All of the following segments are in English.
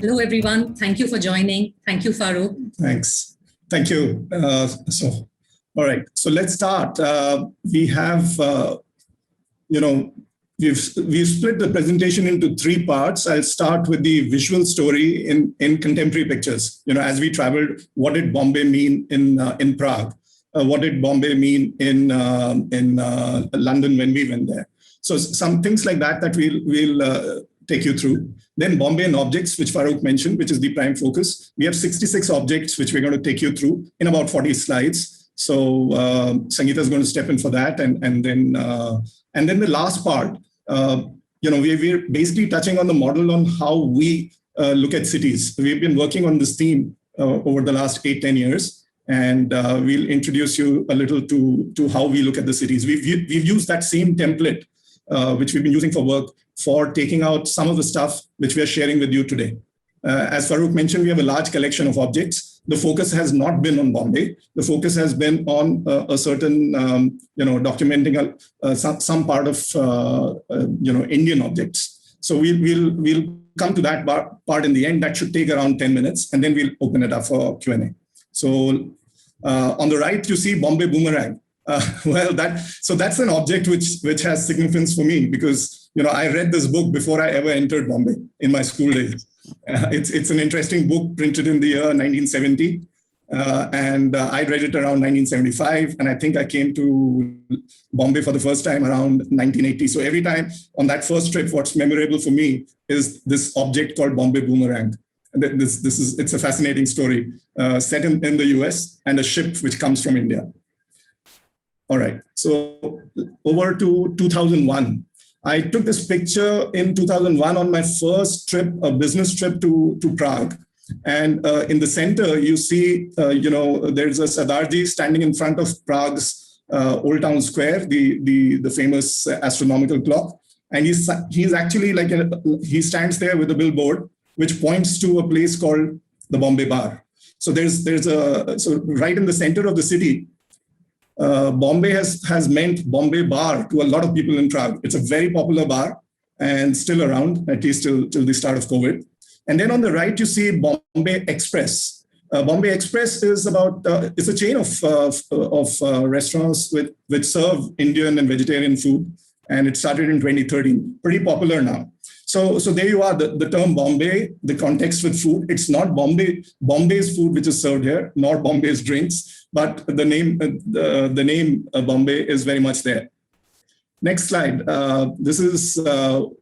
Hello, everyone. Thank you for joining. Thank you, Farooq. Thanks. Thank you. All right. So let's start. We have, we've split the presentation into three parts. I'll start with the visual story in contemporary pictures. As we traveled, what did Bombay mean in Prague? What did Bombay mean in London when we went there? So some things like that we'll take you through. Then Bombay and objects, which Farooq mentioned, which is the prime focus. We have 66 objects, which we're going to take you through in about 40 slides. So Sangeeta is going to step in for that. And then the last part, we're basically touching on the model on how we look at cities. We've been working on this theme over the last 8-10 years. And we'll introduce you a little to how we look at the cities. We've used that same template, which we've been using for work, for taking out some of the stuff which we are sharing with you today. As Farooq mentioned, we have a large collection of objects. The focus has not been on Bombay. The focus has been on a certain, documenting some part of, Indian objects. So we'll come to that part in the end. That should take around 10 minutes, and then we'll open it up for Q&A. So on the right, you see Bombay boomerang. That's an object which has significance for me because I read this book before I ever entered Bombay in my school days. It's an interesting book printed in the year 1970, and I read it around 1975, and I think I came to Bombay for the first time around 1980. So every time on that first trip, what's memorable for me is this object called Bombay boomerang. It's a fascinating story set in the US and a ship which comes from India. All right, so over to 2001. I took this picture in 2001 on my first trip, a business trip to Prague. And in the center, you see, there's a Sadarji standing in front of Prague's Old Town Square, the famous astronomical clock. And he's actually he stands there with a billboard, which points to a place called the Bombay Bar. So so right in the center of the city, Bombay has meant Bombay Bar to a lot of people in Prague. It's a very popular bar and still around, at least till the start of COVID. And then on the right, you see Bombay Express. Bombay Express is it's a chain of restaurants which serve Indian and vegetarian food. And it started in 2013, pretty popular now. So there you are, the term Bombay, the context with food. It's not Bombay's food which is served here, nor Bombay's drinks, but the name Bombay is very much there. Next slide. This is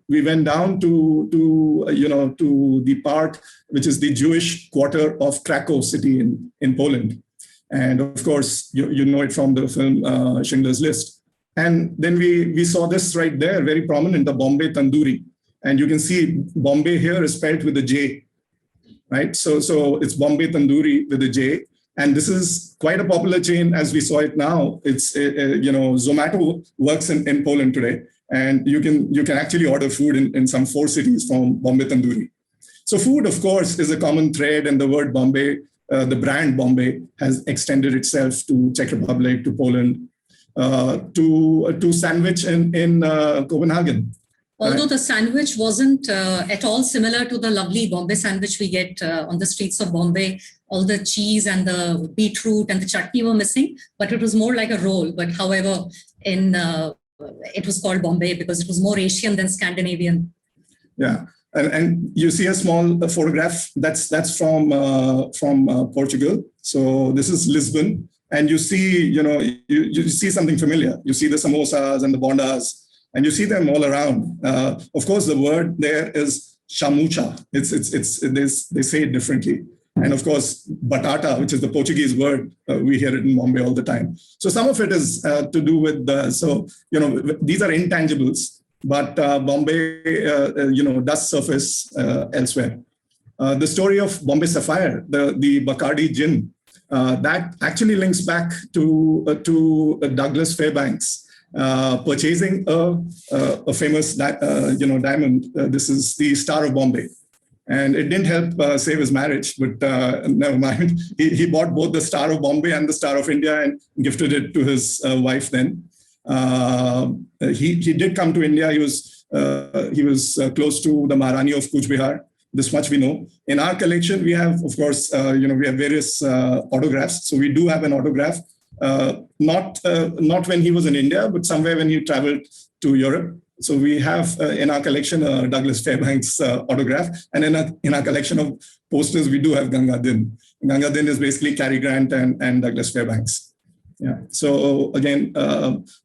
we went down to the part which is the Jewish quarter of Krakow city in Poland, and of course you know it from the film Schindler's List. And then we saw this right there, very prominent, the Bombay Tandoori. And you can see Bombay here is spelled with a J, right? So it's Bombay Tandoori with a J. And this is quite a popular chain as we saw it now. It's, Zomato works in Poland today. And you can actually order food in some 4 cities from Bombay Tandoori. So food, of course, is a common thread. And the word Bombay, the brand Bombay, has extended itself to Czech Republic, to Poland, to sandwich in Copenhagen. Although the sandwich wasn't at all similar to the lovely Bombay sandwich we get on the streets of Bombay, all the cheese and the beetroot and the chutney were missing, but it was more like a roll. But however, it was called Bombay because it was more Asian than Scandinavian. Yeah, and you see a small photograph that's from Portugal. So this is Lisbon, and you see you see something familiar. You see the samosas and the bondas. And you see them all around. Of course, the word there is chamucha. They say it differently. And of course, batata, which is the Portuguese word, we hear it in Bombay all the time. So some of it is to do with these are intangibles, but Bombay, does surface elsewhere. The story of Bombay Sapphire, the Bacardi gin, that actually links back to Douglas Fairbanks. Purchasing a famous diamond. This is the Star of Bombay. And it didn't help save his marriage, but never mind. He bought both the Star of Bombay and the Star of India and gifted it to his wife then. He did come to India. He was close to the Maharani of Kuch Bihar. This much we know. In our collection, we have, of course, we have various autographs. So we do have an autograph, not when he was in India, but somewhere when he traveled to Europe. So we have in our collection Douglas Fairbanks autograph, and in our collection of posters, we do have Ganga Din. Ganga Din is basically Cary Grant and Douglas Fairbanks. Yeah. So again,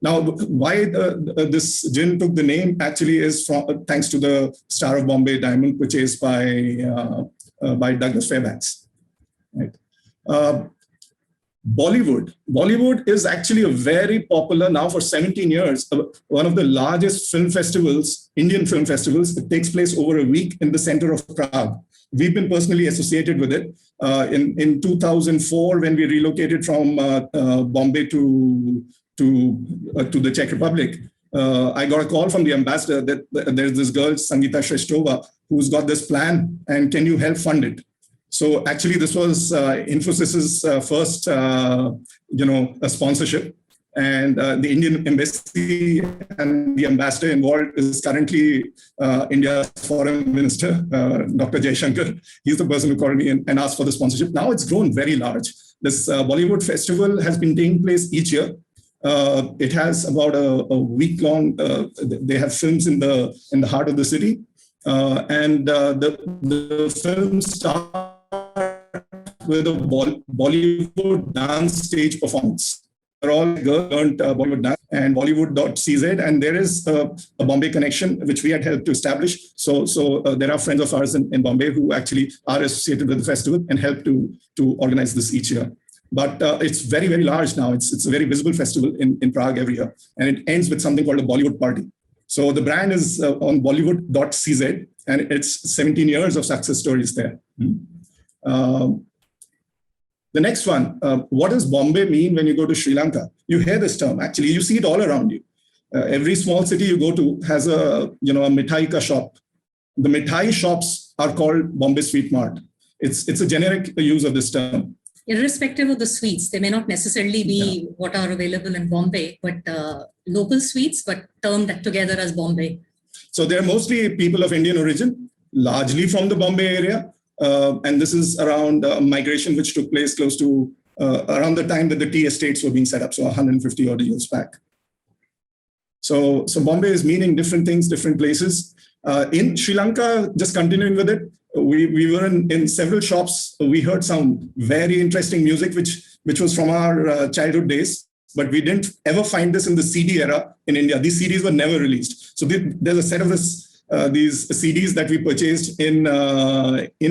now why this gin took the name actually is thanks to the Star of Bombay diamond purchased by Douglas Fairbanks. Right. Bollywood is actually a very popular now for 17 years. One of the largest film festivals, Indian film festivals. It takes place over a week in the center of Prague. We've been personally associated with it. In 2004, when we relocated from Bombay to the Czech Republic, I got a call from the ambassador that there's this girl, Sangeeta Ratnesh, who's got this plan, and can you help fund it? So actually, this was Infosys's first, a sponsorship. And the Indian embassy and the ambassador involved is currently India's foreign minister, Dr. Jaishankar. He's the person who called me and asked for the sponsorship. Now it's grown very large. This Bollywood festival has been taking place each year. It has about a week long. They have films in the heart of the city, and the films start with a Bollywood dance stage performance. They're all girls learned Bollywood dance and Bollywood.cz, and there is a Bombay connection which we had helped to establish. So there are friends of ours in Bombay who actually are associated with the festival and help to organize this each year. But it's very, very large now. It's a very visible festival in Prague every year, and it ends with something called a Bollywood party. So the brand is on Bollywood.cz, and it's 17 years of success stories there. The next one, what does Bombay mean when you go to Sri Lanka? You hear this term, actually, you see it all around you. Every small city you go to has a mithai ka shop. The mithai shops are called Bombay Sweet Mart. It's a generic use of this term. Irrespective of the sweets, they may not necessarily be what are available in Bombay, but local sweets, but termed together as Bombay. So they're mostly people of Indian origin, largely from the Bombay area. And this is around migration which took place close to around the time that the tea estates were being set up, so 150 odd years back. So Bombay is meaning different things, different places. In Sri Lanka, just continuing with it, we were in several shops. We heard some very interesting music which was from our childhood days, but we didn't ever find this in the CD era in India. These CDs were never released. So there's a set of these CDs that we purchased in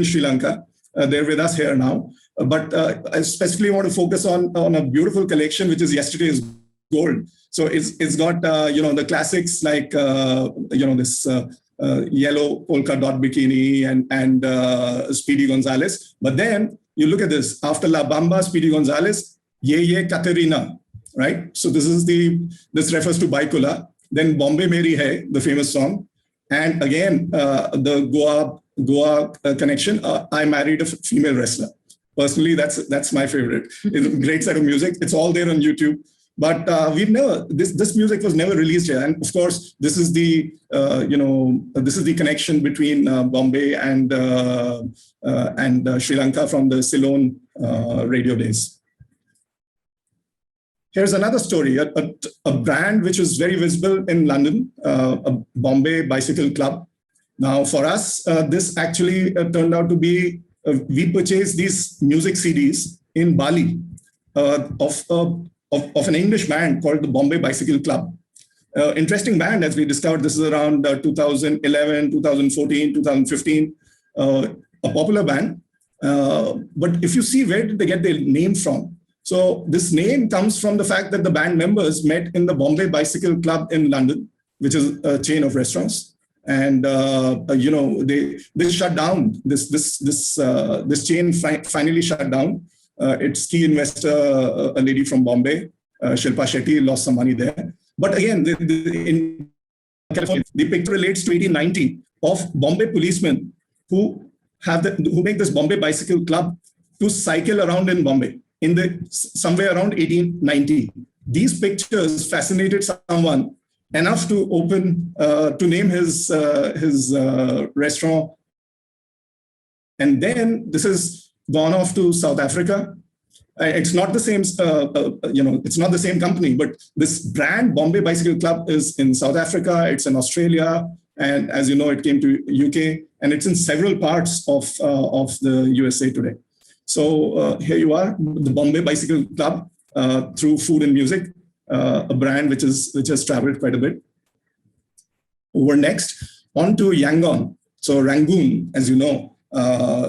Sri Lanka. They're with us here now. But I specifically want to focus on a beautiful collection, which is Yesterday's Gold. So it's got the classics like this yellow polka dot bikini and Speedy Gonzales. But then you look at this, after La Bamba, Speedy Gonzales, Ye Katerina, right? So this refers to Baikula. Then Bombay Meri Hai, the famous song. And again, the Goa connection. I married a female wrestler. Personally, that's my favorite. It's a great set of music. It's all there on YouTube. But we've never this music was never released here. And of course, this is the connection between Bombay and Sri Lanka from the Ceylon radio days. Here's another story, a brand which is very visible in London, a Bombay Bicycle Club. Now, for us, this actually turned out to be, we purchased these music CDs in Bali of an English band called the Bombay Bicycle Club. Interesting band, as we discovered. This is around 2011, 2014, 2015, a popular band. But if you see, where did they get their name from? So this name comes from the fact that the band members met in the Bombay Bicycle Club in London, which is a chain of restaurants. And they shut down. This chain finally shut down. Its key investor, a lady from Bombay, Shilpa Shetty, lost some money there. But again, in California, the picture relates to 1890 of Bombay policemen who make this Bombay Bicycle Club to cycle around in Bombay somewhere around 1890. These pictures fascinated someone enough to name his restaurant And then this has gone off to South Africa. It's not the same, it's not the same company, but this brand Bombay Bicycle Club is in South Africa, it's in Australia, and as you know, it came to UK, and it's in several parts of the USA today. So here you are, the Bombay Bicycle Club, through food and music, a brand which has traveled quite a bit. Over next, on to Yangon. So Rangoon, as you know,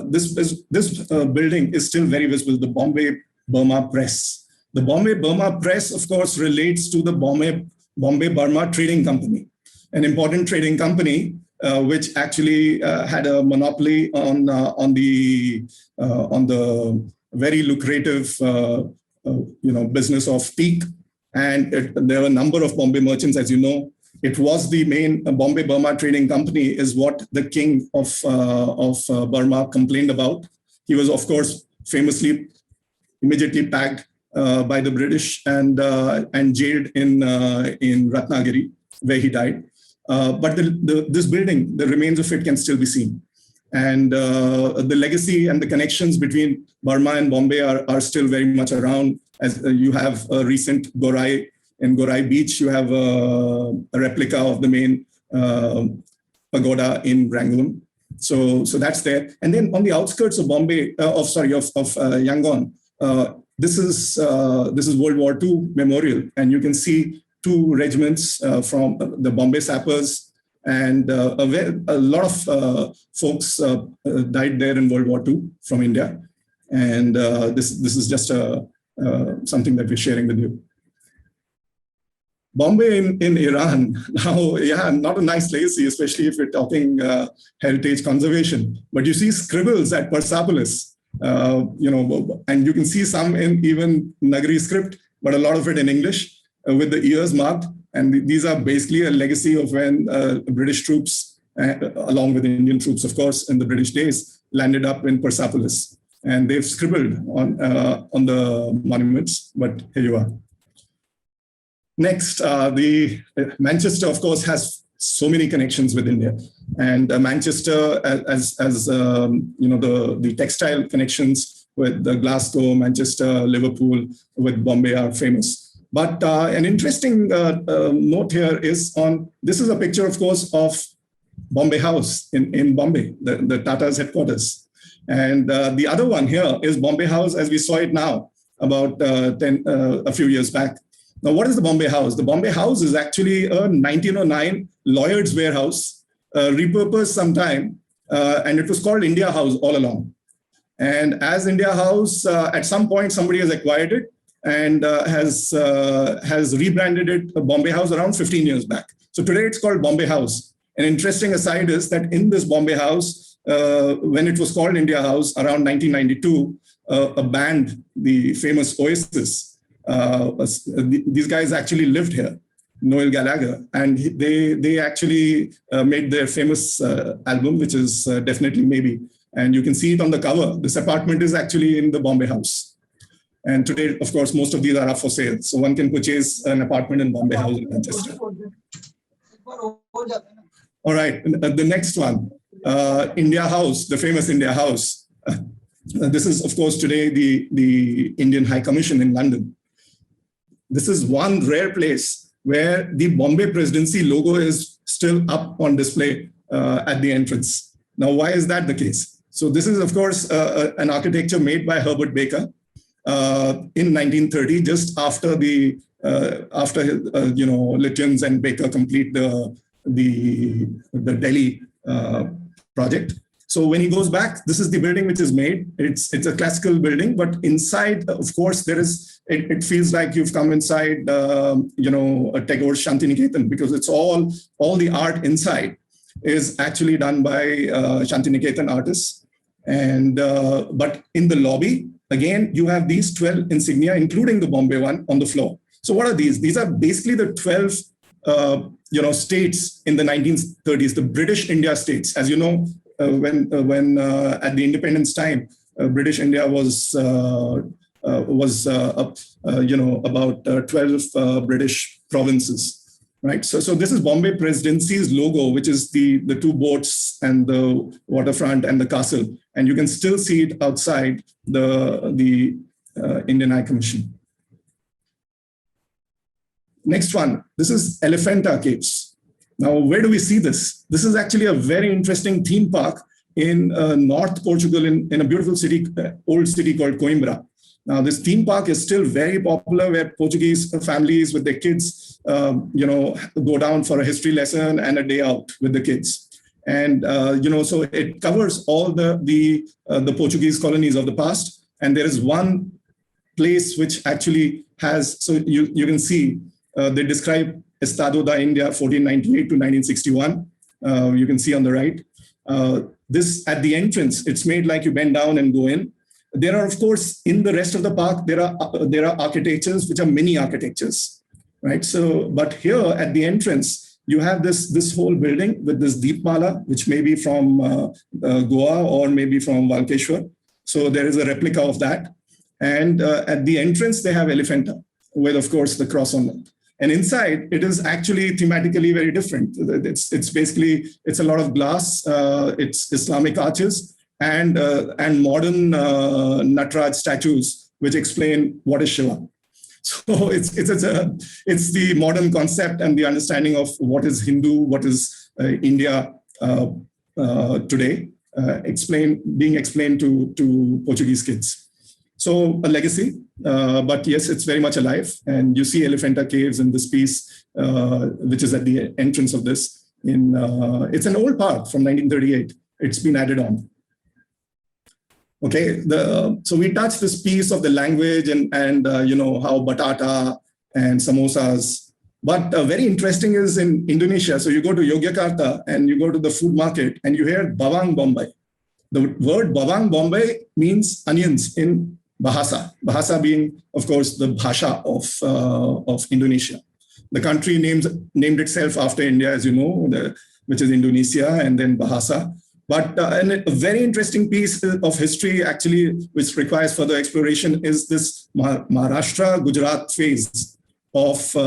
this building is still very visible, the Bombay Burma Press. The Bombay Burma Press, of course, relates to the Bombay Burma Trading Company, an important trading company which actually had a monopoly on the very lucrative business of teak. And there were a number of Bombay merchants, as you know. It was the main Bombay Burma Trading Company is what the king of Burma complained about. He was, of course, famously immediately packed by the British and jailed in Ratnagiri, where he died. But this building, the remains of it can still be seen. And the legacy and the connections between Burma and Bombay are still very much around. As you have a recent Gorai, in Gorai Beach, you have a replica of the main pagoda in Rangoon. So that's there. And then on the outskirts of Bombay, Yangon, this is World War II memorial, and you can see two regiments from the Bombay Sappers, and a lot of folks died there in World War II from India. And this is just something that we're sharing with you. Bombay in Iran, now, yeah, not a nice legacy, especially if we're talking heritage conservation. But you see scribbles at Persepolis, and you can see some in even Nagari script, but a lot of it in English with the ears marked. And these are basically a legacy of when British troops, along with Indian troops, of course, in the British days, landed up in Persepolis. And they've scribbled on the monuments, but here you are. Next, the Manchester, of course, has so many connections with India, and Manchester, as the textile connections with the Glasgow, Manchester, Liverpool, with Bombay are famous. But an interesting note here is this is a picture, of course, of Bombay House in Bombay, the Tata's headquarters, and the other one here is Bombay House as we saw it now about a few years back. Now, what is the Bombay House? The Bombay House is actually a 1909 Lloyd's warehouse, repurposed sometime, and it was called India House all along. And as India House, at some point, somebody has acquired it and has rebranded it Bombay House around 15 years back. So today it's called Bombay House. An interesting aside is that in this Bombay House, when it was called India House around 1992, a band, the famous Oasis, these guys actually lived here, Noel Gallagher, and they actually made their famous album, which is Definitely Maybe. And you can see it on the cover. This apartment is actually in the Bombay House. And today, of course, most of these are up for sale. So one can purchase an apartment in Bombay House in Manchester. All right, the next one, India House, the famous India House. This is, of course, today the Indian High Commission in London. This is one rare place where the Bombay Presidency logo is still up on display at the entrance. Now, why is that the case? So this is, of course, an architecture made by Herbert Baker in 1930, just after Lutyens and Baker complete the Delhi project. So when he goes back, this is the building which is made. It's a classical building, but inside, of course, it feels like you've come inside, a Tagore Shantiniketan, because it's all the art inside is actually done by Shantiniketan artists. And but in the lobby, again, you have these 12 insignia, including the Bombay one, on the floor. So what are these? These are basically the 12 states in the 1930s, the British India states. As you know, when at the independence time, British India was about 12 British provinces. right? So this is Bombay Presidency's logo, which is the two boats and the waterfront and the castle. And you can still see it outside the Indian High Commission. Next one, this is Elephanta Caves. Now, where do we see this? This is actually a very interesting theme park in North Portugal, in a beautiful city, old city called Coimbra. Now, this theme park is still very popular, where Portuguese families with their kids, go down for a history lesson and a day out with the kids. And, so it covers all the Portuguese colonies of the past. And there is one place which actually has, so you can see, they describe Estado da India 1498 to 1961. You can see on the right. This at the entrance, it's made like you bend down and go in. There are, of course, in the rest of the park, there are architectures which are mini architectures, right? So, but here at the entrance, you have this whole building with this Deepmala, which may be from Goa or maybe from Valkeshwar. So there is a replica of that. And at the entrance, they have Elephanta with, of course, the cross on it. And inside, it is actually thematically very different. It's basically, it's a lot of glass, it's Islamic arches, and modern Nataraj statues, which explain what is Shiva. So it's the modern concept and the understanding of what is Hindu, what is India today, being explained to Portuguese kids. So a legacy, but yes, it's very much alive. And you see Elephanta Caves in this piece, which is at the entrance of this. It's an old park from 1938. It's been added on. Okay, so we touched this piece of the language and how batata and samosas. But very interesting is in Indonesia. So you go to Yogyakarta and you go to the food market and you hear bawang bombay. The word bawang bombay means onions in Bahasa. Bahasa being, of course, the bhasha of Indonesia. The country named itself after India, as you know, which is Indonesia, and then Bahasa. But a very interesting piece of history, actually, which requires further exploration, is this Maharashtra Gujarat phase of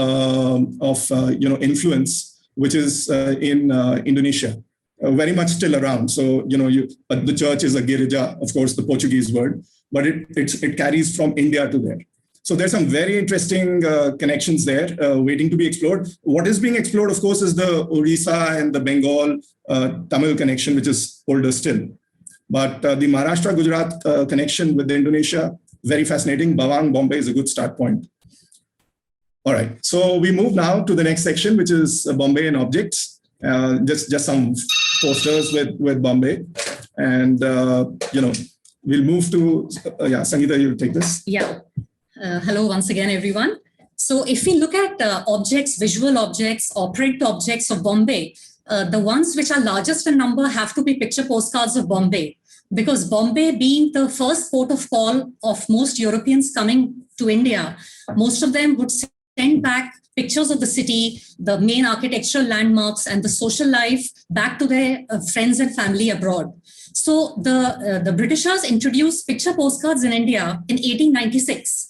influence, which is in Indonesia, very much still around. So the church is a girija, of course, the Portuguese word, but it carries from India to there. So there's some very interesting connections there waiting to be explored. What is being explored, of course, is the Orissa and the Bengal Tamil connection, which is older still. But the Maharashtra-Gujarat connection with Indonesia, very fascinating. Bawang Bombay is a good start point. All right, so we move now to the next section, which is Bombay and objects. Just some posters with Bombay. And, we'll move to, Sangeeta, you'll take this. Yeah. Hello once again, everyone. So if we look at objects, visual objects or print objects of Bombay, the ones which are largest in number have to be picture postcards of Bombay, because Bombay being the first port of call of most Europeans coming to India, most of them would send back pictures of the city, the main architectural landmarks and the social life back to their friends and family abroad. So the Britishers introduced picture postcards in India in 1896.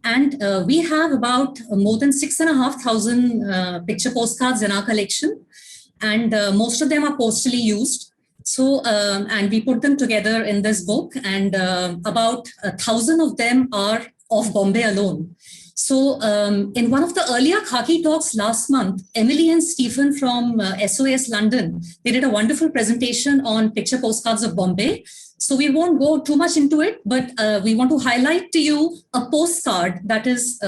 And we have about more than 6,500 picture postcards in our collection. And most of them are postally used. So, and we put them together in this book, and about 1,000 of them are of Bombay alone. So in one of the earlier Khaki talks last month, Emily and Stephen from SOS London, they did a wonderful presentation on picture postcards of Bombay. So we won't go too much into it, but we want to highlight to you a postcard that is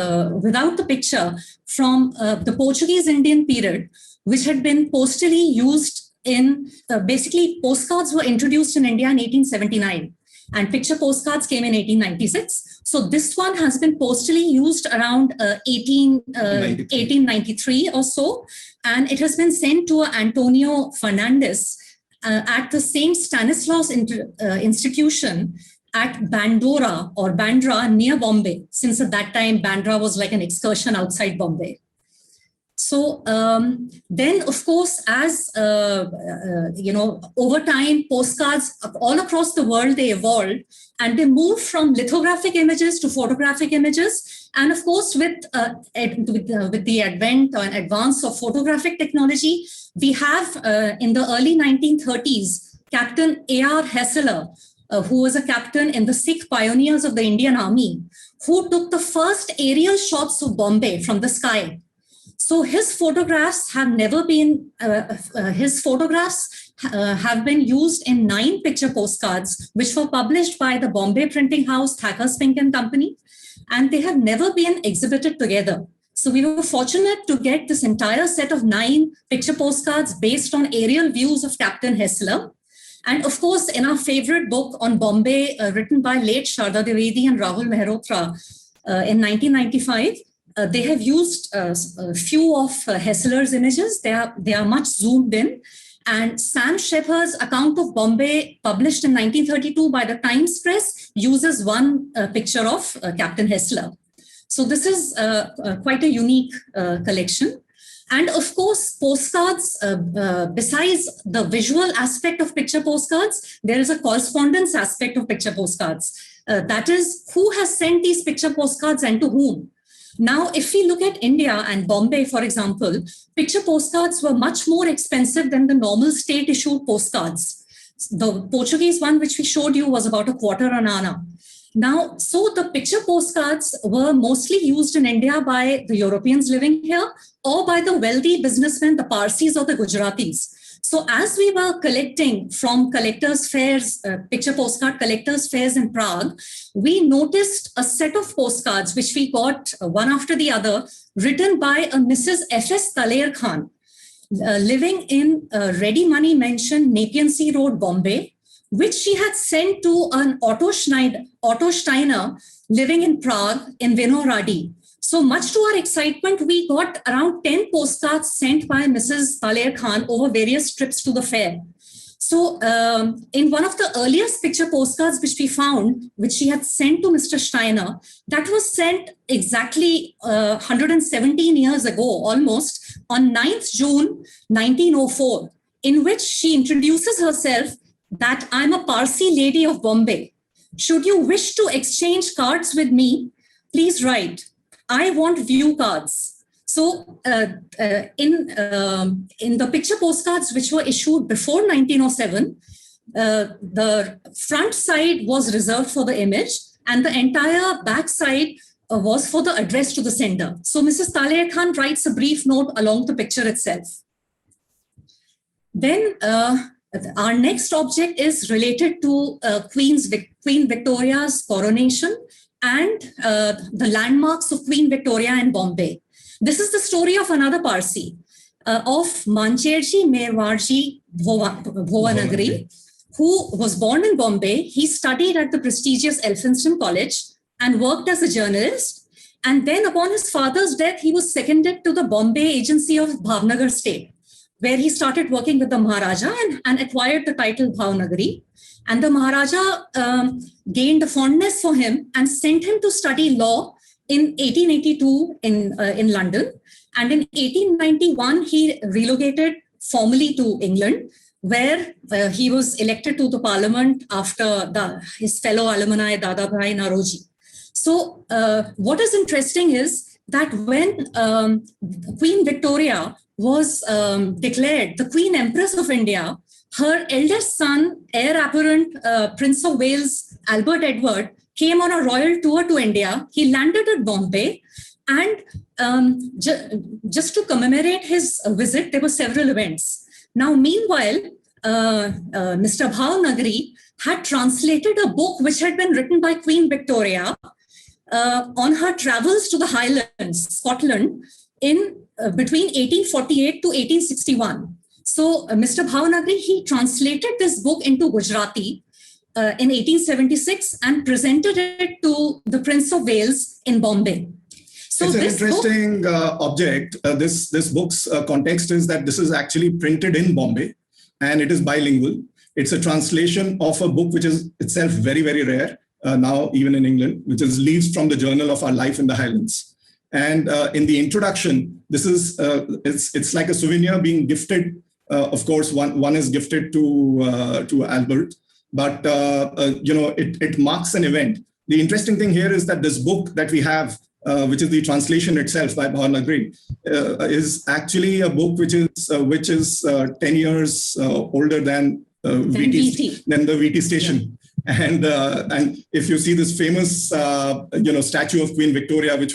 without the picture from the Portuguese Indian period, which had been postally used in, basically postcards were introduced in India in 1879 and picture postcards came in 1896. So this one has been postally used around 1893 or so, and it has been sent to Antonio Fernandez at the St. Stanislaus Institution at Bandora or Bandra near Bombay, since at that time Bandra was like an excursion outside Bombay. So then, of course, as over time, postcards all across the world, they evolved and they moved from lithographic images to photographic images. And of course, with the advent and advance of photographic technology, we have in the early 1930s, Captain A.R. Hessler, who was a captain in the Sikh pioneers of the Indian Army, who took the first aerial shots of Bombay from the sky. So his photographs have never been, have been used in 9 picture postcards, which were published by the Bombay printing house, Thacker Spink and Company, and they have never been exhibited together. So we were fortunate to get this entire set of 9 picture postcards based on aerial views of Captain Hessler. And of course, in our favorite book on Bombay, written by late Sharda Dwivedi and Rahul Mehrotra in 1995, they have used a few of Hessler's images. They are much zoomed in. And Sam Shepard's account of Bombay, published in 1932 by the Times Press, uses one picture of Captain Hessler. So this is quite a unique collection. And of course, postcards, besides the visual aspect of picture postcards, there is a correspondence aspect of picture postcards. That is, who has sent these picture postcards and to whom? Now, if we look at India and Bombay, for example, picture postcards were much more expensive than the normal state-issued postcards. The Portuguese one, which we showed you, was about $1/4 anna. Now, so the picture postcards were mostly used in India by the Europeans living here or by the wealthy businessmen, the Parsis or the Gujaratis. So as we were collecting from collectors' fairs, picture postcard collectors' fairs in Prague, we noticed a set of postcards, which we got one after the other, written by a Mrs. F.S. Taler Khan, living in Ready Money Mansion, Nepean Sea Road, Bombay, which she had sent to an Otto Steiner living in Prague in Vinohrady. So much to our excitement, we got around 10 postcards sent by Mrs. Taler Khan over various trips to the fair. So in one of the earliest picture postcards which we found, which she had sent to Mr. Steiner, that was sent exactly 117 years ago, almost, on 9th June 1904, in which she introduces herself that I'm a Parsi lady of Bombay. Should you wish to exchange cards with me, please write. I want view cards. So in the picture postcards which were issued before 1907, the front side was reserved for the image and the entire back side was for the address to the sender. So Mrs. Taler Khan writes a brief note along the picture itself. Then our next object is related to Queen Victoria's coronation and the landmarks of Queen Victoria in Bombay. This is the story of another Parsi, of Mancherji Merwarji Bhuvanagari, who was born in Bombay. He studied at the prestigious Elphinstone College and worked as a journalist. And then upon his father's death, he was seconded to the Bombay agency of Bhavnagar state, where he started working with the Maharaja and acquired the title Bhavnagari. And the Maharaja gained a fondness for him and sent him to study law in 1882 in London. And in 1891, he relocated formally to England, where he was elected to the parliament after his fellow alumni, Dadabhai Naroji. So what is interesting is that when Queen Victoria was declared the Queen Empress of India, her eldest son, heir apparent Prince of Wales, Albert Edward, came on a royal tour to India. He landed at Bombay, and just to commemorate his visit, there were several events. Now, meanwhile, Mr. Bhavnagari had translated a book which had been written by Queen Victoria on her travels to the Highlands, Scotland, in between 1848 to 1861. So Mr. Bhavnagari, he translated this book into Gujarati in 1876 and presented it to the Prince of Wales in Bombay. So it's an interesting object. This book's context is that this is actually printed in Bombay and it is bilingual. It's a translation of a book which is itself very, very rare now, even in England, which is Leaves from the Journal of Our Life in the Highlands. And in the introduction, this is it's like a souvenir being gifted. Of course, one is gifted to Albert, but it marks an event. The interesting thing here is that this book that we have which is the translation itself by Bhavanagari, is actually a book which is 10 years older than the VT station. Yeah. And if you see this famous statue of Queen Victoria, which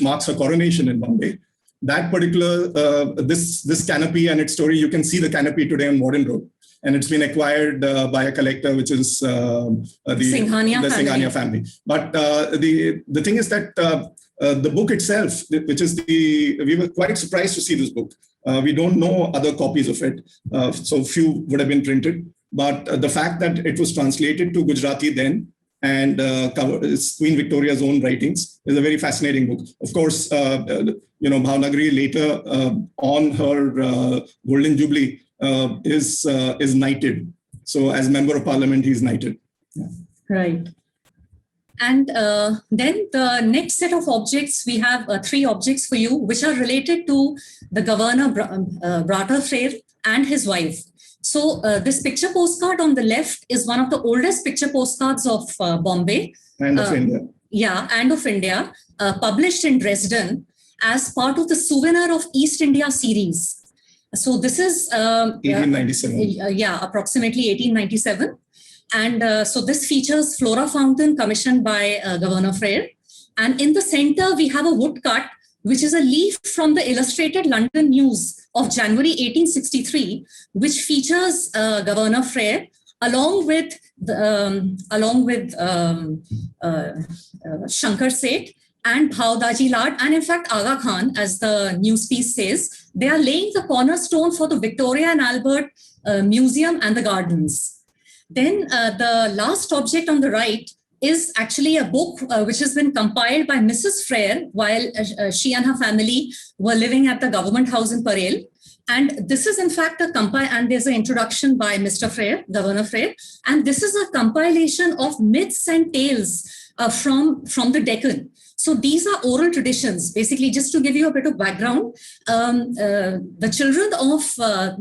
marks her coronation in Bombay, that particular this canopy and its story, you can see the canopy today on Modern Road, and it's been acquired by a collector, which is the Singhania family. But the thing is that the book itself, we were quite surprised to see this book. We don't know other copies of it, so few would have been printed. But the fact that it was translated to Gujarati then and it's Queen Victoria's own writings is a very fascinating book. Of course, Bhavanagari later on her Golden Jubilee is knighted. So as Member of Parliament, he's knighted. Yeah. Right. And then the next set of objects, we have 3 objects for you, which are related to the Governor Brater Frere and his wife. So this picture postcard on the left is one of the oldest picture postcards of Bombay. And of India. Yeah, and of India, published in Dresden as part of the Souvenir of East India series. So this is 1897. Approximately 1897. And so this features Flora Fountain commissioned by Governor Frere. And in the center, we have a woodcut, which is a leaf from the Illustrated London News of January 1863, which features Governor Frere along with Shankar Seth and Bhavdaji Lad, and in fact Aga Khan, as the news piece says. They are laying the cornerstone for the Victoria and Albert Museum and the gardens. Then the last object on the right is actually a book which has been compiled by Mrs. Frere while she and her family were living at the government house in Parel. And this is in fact and there's an introduction by Mr. Frere, Governor Frere. And this is a compilation of myths and tales from the Deccan. So these are oral traditions. Basically, just to give you a bit of background, the children of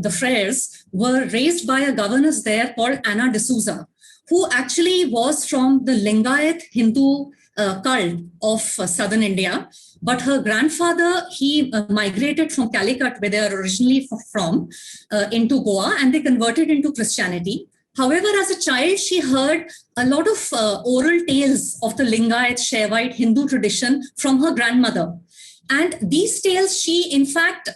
the Freres were raised by a governess there called Anna D'Souza, who actually was from the Lingayat Hindu cult of southern India. But her grandfather, he migrated from Calicut, where they are originally from, into Goa, and they converted into Christianity. However, as a child, she heard a lot of oral tales of the Lingayat, Shaivite Hindu tradition from her grandmother. And these tales she, in fact,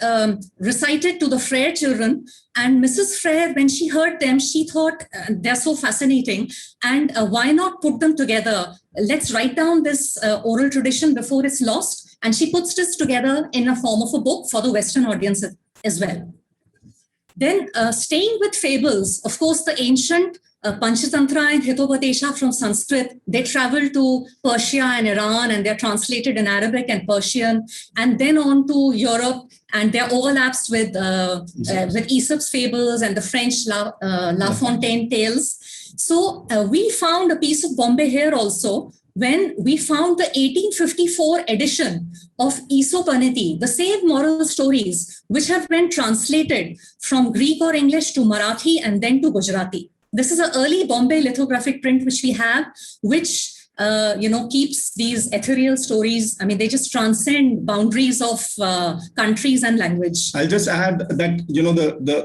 recited to the Frere children. And Mrs. Frere, when she heard them, she thought they're so fascinating. And why not put them together? Let's write down this oral tradition before it's lost. And she puts this together in a form of a book for the Western audience as well. Then staying with fables, of course, the ancient Panchatantra and Hitopadesha from Sanskrit, they travel to Persia and Iran, and they're translated in Arabic and Persian, and then on to Europe, and there are overlaps with Aesop's fables and the French La Fontaine tales. So we found a piece of Bombay here also, when we found the 1854 edition of Aesopanity, the same moral stories, which have been translated from Greek or English to Marathi and then to Gujarati. This is an early Bombay lithographic print which we have, which keeps these ethereal stories. I mean, they just transcend boundaries of countries and language. I'll just add that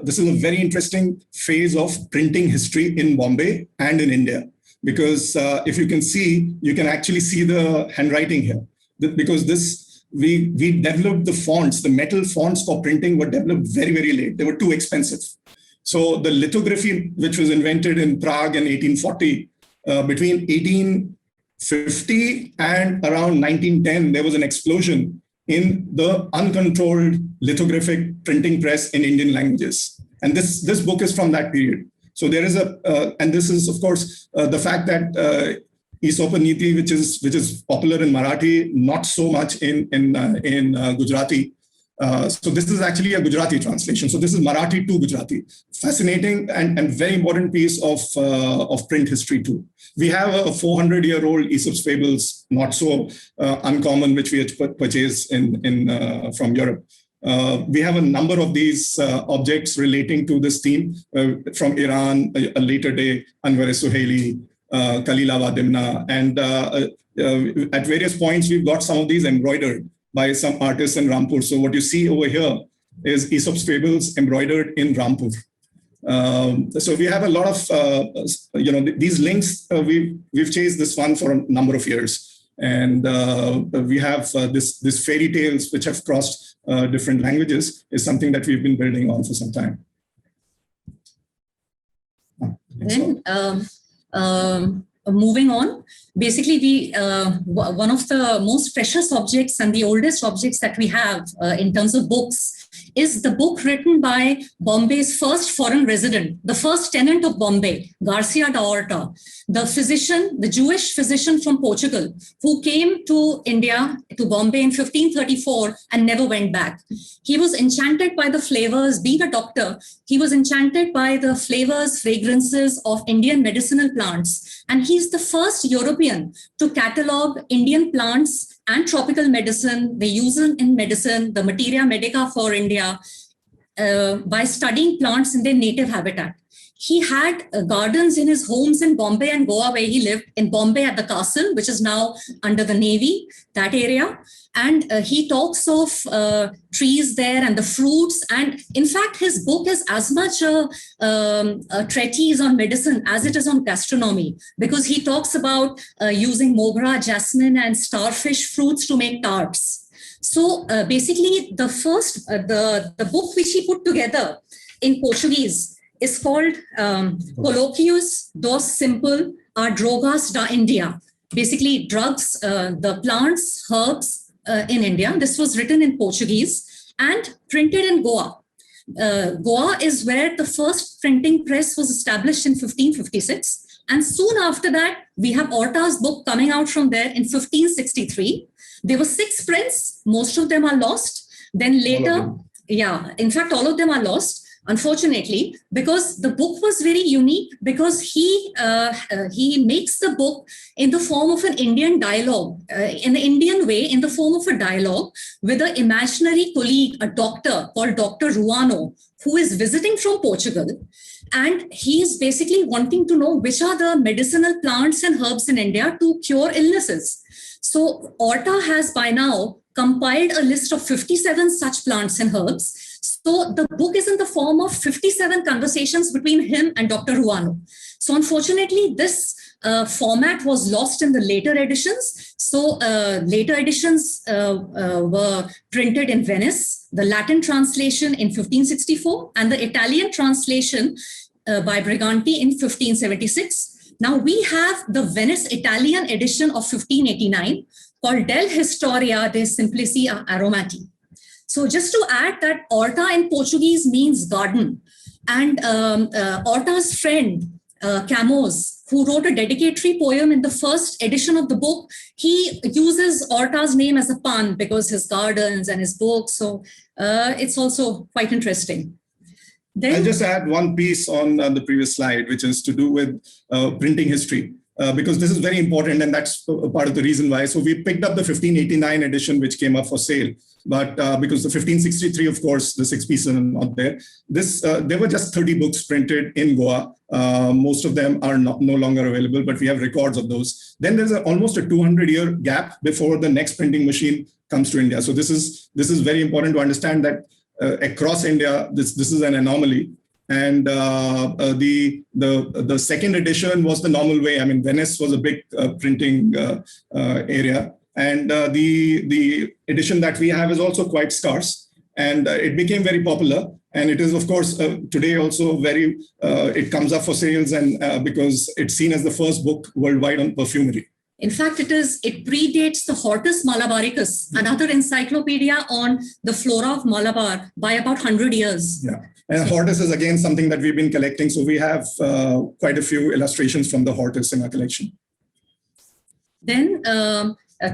this is a very interesting phase of printing history in Bombay and in India. Because if you can see, you can actually see the handwriting here. Because we developed the fonts, the metal fonts for printing were developed very, very late. They were too expensive. So the lithography, which was invented in Prague in 1840, between 1850 and around 1910, there was an explosion in the uncontrolled lithographic printing press in Indian languages. And this book is from that period. So there is and this is, of course, the fact that Aesopanity, which is popular in Marathi, not so much in Gujarati. So this is actually a Gujarati translation. So this is Marathi to Gujarati. Fascinating and very important piece of print history too. We have a 400-year-old Aesop's fables, not so uncommon, which we had purchased from Europe. We have a number of these objects relating to this theme from Iran, a later day Anwar-e Suhaili, Kalila Vadimna. And at various points, we've got some of these embroidered by some artists in Rampur. So what you see over here is Aesop's fables embroidered in Rampur. So we have a lot of, these links. We've chased this one for a number of years, and we have this fairy tales which have crossed different languages is something that we've been building on for some time. Then moving on, basically one of the most precious objects and the oldest objects that we have in terms of books is the book written by Bombay's first foreign resident, the first tenant of Bombay, Garcia da Horta, the physician, the Jewish physician from Portugal, who came to India, to Bombay in 1534 and never went back. He was enchanted by the flavors, being a doctor, he was enchanted by the flavors, fragrances of Indian medicinal plants. And he's the first European to catalog Indian plants and tropical medicine, the use in medicine, the materia medica for India, by studying plants in their native habitat. He had gardens in his homes in Bombay and Goa, where he lived. In Bombay at the castle, which is now under the Navy, that area. And he talks of trees there and the fruits. And in fact, his book is as much a treatise on medicine as it is on gastronomy, because he talks about using mogra, jasmine, and starfish fruits to make tarts. So basically, the first, the book which he put together in Portuguese is called Colloquios dos Simple a Drogas da India. Basically, drugs, the plants, herbs in India. This was written in Portuguese and printed in Goa. Goa is where the first printing press was established in 1556. And soon after that, we have Horta's book coming out from there in 1563. There were 6 prints. Most of them are lost. Then later, yeah, in fact, all of them are lost, unfortunately, because the book was very unique, because he makes the book in the form of an Indian dialogue, in the Indian way, in the form of a dialogue with an imaginary colleague, a doctor called Dr. Ruano, who is visiting from Portugal. And he is basically wanting to know which are the medicinal plants and herbs in India to cure illnesses. So Horta has by now compiled a list of 57 such plants and herbs. So the book is in the form of 57 conversations between him and Dr. Ruano. So unfortunately, this format was lost in the later editions. So later editions were printed in Venice, the Latin translation in 1564, and the Italian translation by Briganti in 1576. Now we have the Venice Italian edition of 1589 called Del Historia de Simplici Aromati. So just to add that Horta in Portuguese means garden. And Horta's friend, Camões, who wrote a dedicatory poem in the first edition of the book, he uses Horta's name as a pun because his gardens and his books. So it's also quite interesting. Then, I'll just add one piece on the previous slide, which is to do with printing history. Because this is very important, and that's part of the reason why. So we picked up the 1589 edition, which came up for sale. But because the 1563, of course, the 6 pieces are not there. There were just 30 books printed in Goa. Most of them are no longer available, but we have records of those. Then there's almost a 200-year gap before the next printing machine comes to India. So this is very important to understand that across India, this is an anomaly. And the second edition was the normal way. I mean, Venice was a big printing area. And the edition that we have is also quite scarce. And it became very popular. And it is, of course, today also very, it comes up for sales, and because it's seen as the first book worldwide on perfumery. In fact, it predates the Hortus Malabaricus, another encyclopedia on the flora of Malabar, by about 100 years. Yeah. And Hortus is again something that we've been collecting. So we have quite a few illustrations from the Hortus in our collection. Then,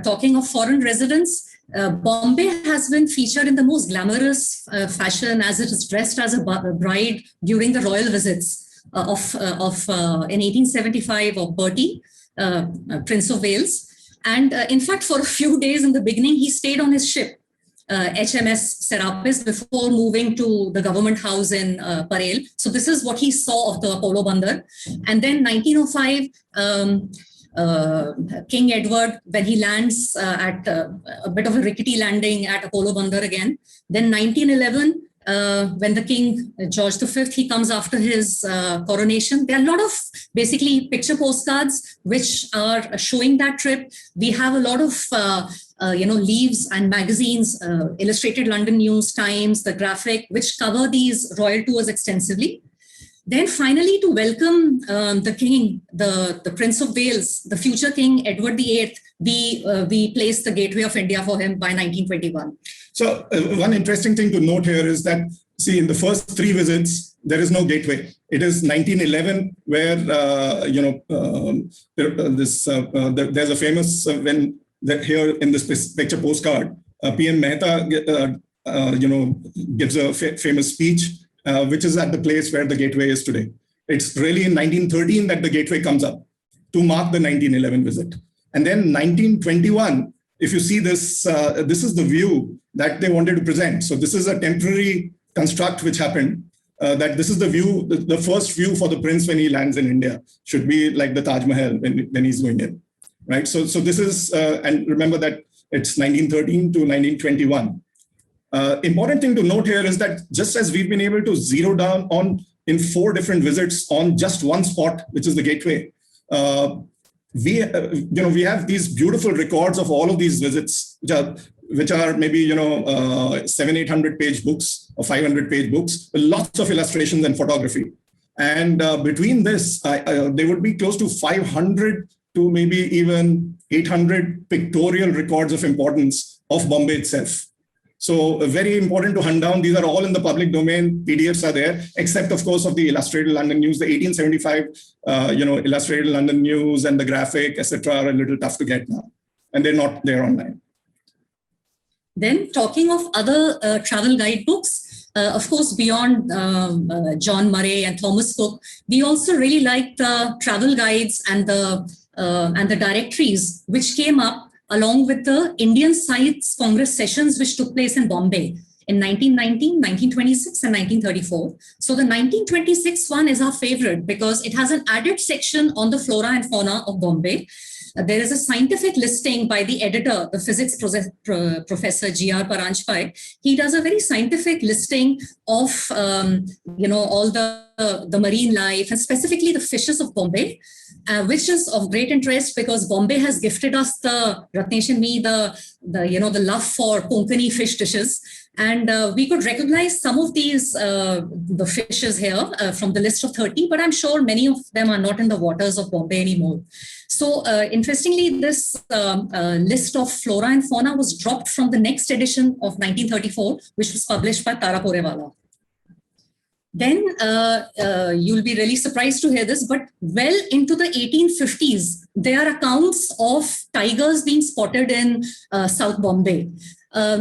talking of foreign residents, Bombay has been featured in the most glamorous fashion, as it is dressed as a bride during the royal visits in 1875 of Bertie, Prince of Wales. And in fact, for a few days in the beginning, he stayed on his ship. HMS Serapis before moving to the government house in Parel. So this is what he saw of the Apollo Bandar. And then 1905, King Edward, when he lands at a bit of a rickety landing at Apollo Bandar again. Then 1911, when the King, George V, he comes after his coronation. There are a lot of basically picture postcards which are showing that trip. We have a lot of leaves and magazines, Illustrated London News, Times, The Graphic, which cover these royal tours extensively. Then finally, to welcome the king, the Prince of Wales, the future King Edward VIII, we placed the Gateway of India for him by 1921. So one interesting thing to note here is that, see, in the first 3 visits, there is no gateway. It is 1911 where, there's a famous, here in this picture postcard, PM Mehta, gives a famous speech, which is at the place where the gateway is today. It's really in 1913 that the gateway comes up to mark the 1911 visit. And then 1921, if you see this, this is the view that they wanted to present. So this is a temporary construct which happened, that this is the view, the first view for the prince when he lands in India, should be like the Taj Mahal when he's going in, right? So this is, and remember that it's 1913 to 1921. Important thing to note here is that just as we've been able to zero down on in 4 different visits on just one spot, which is the gateway, we have these beautiful records of all of these visits, which are maybe 700-800 page books or 500-page books with lots of illustrations and photography. And between this, there would be close to 500 to maybe even 800 pictorial records of importance of Bombay itself. So very important to hunt down. These are all in the public domain. PDFs are there, except of course of the Illustrated London News. The 1875, Illustrated London News and the Graphic, etc., are a little tough to get now, and they're not there online. Then talking of other travel guidebooks, of course, beyond John Murray and Thomas Cook, we also really like the travel guides and the directories which came up along with the Indian Science Congress sessions which took place in Bombay in 1919, 1926, and 1934. So the 1926 one is our favorite because it has an added section on the flora and fauna of Bombay. There is a scientific listing by the editor, the physics professor G.R. Paranjpai. He does a very scientific listing of, all the marine life and specifically the fishes of Bombay, which is of great interest because Bombay has gifted us Ratnesh and me, the love for Konkani fish dishes. And we could recognize some of these, the fishes here from the list of 30, but I'm sure many of them are not in the waters of Bombay anymore. So interestingly, this list of flora and fauna was dropped from the next edition of 1934, which was published by Tara Porewala. Then you'll be really surprised to hear this, but well into the 1850s, there are accounts of tigers being spotted in South Bombay.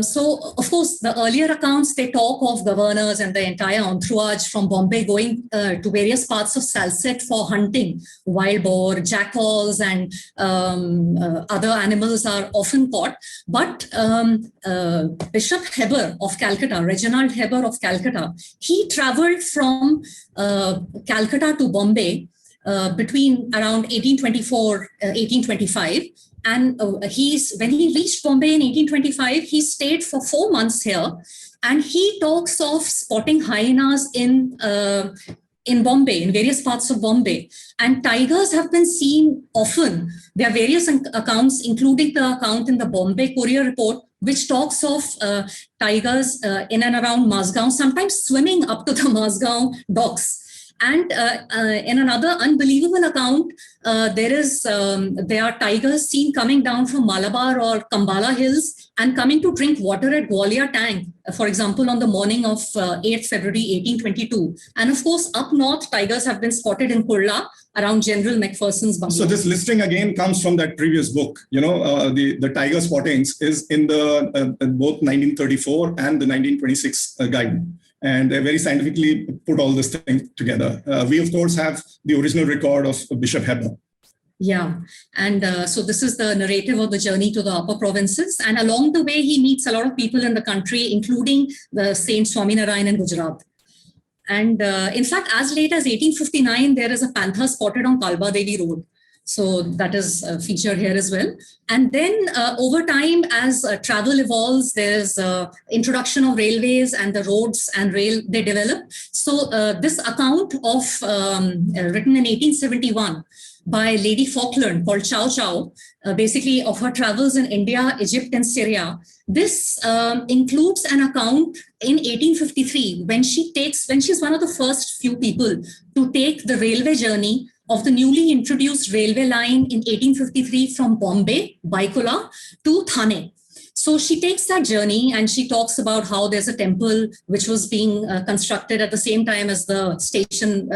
So, of course, the earlier accounts, they talk of governors and the entire entourage from Bombay going to various parts of Salsette for hunting. Wild boar, jackals, and other animals are often caught. But Bishop Heber of Calcutta, Reginald Heber of Calcutta, he traveled from Calcutta to Bombay between around 1824, 1825. And when he reached Bombay in 1825, he stayed for 4 months here. And he talks of spotting hyenas in Bombay, in various parts of Bombay. And tigers have been seen often. There are various accounts, including the account in the Bombay Courier Report, which talks of tigers in and around Mazgaon, sometimes swimming up to the Mazgaon docks. And in another unbelievable account, there are tigers seen coming down from Malabar or Kambala Hills and coming to drink water at Gwalior Tank, for example, on the morning of 8th February 1822. And of course, up north, tigers have been spotted in Kurla around General Macpherson's bungalow. So this listing again comes from that previous book. The tiger spottings is in the both 1934 and the 1926 guide. And they very scientifically put all this thing together. We, of course, have the original record of Bishop Heber. Yeah. And so this is the narrative of the journey to the upper provinces. And along the way, he meets a lot of people in the country, including the Saint Swaminarayan in Gujarat. And in fact, as late as 1859, there is a panther spotted on Kalba Devi Road. So that is featured here as well. And then over time, as travel evolves, there's introduction of railways and the roads and rail, they develop. So this account of written in 1871 by Lady Falkland called Chow Chow, basically of her travels in India, Egypt, and Syria. This includes an account in 1853 when she's one of the first few people to take the railway journey of the newly introduced railway line in 1853 from Bombay, Baikula, to Thane. So she takes that journey and she talks about how there's a temple which was being constructed at the same time as the station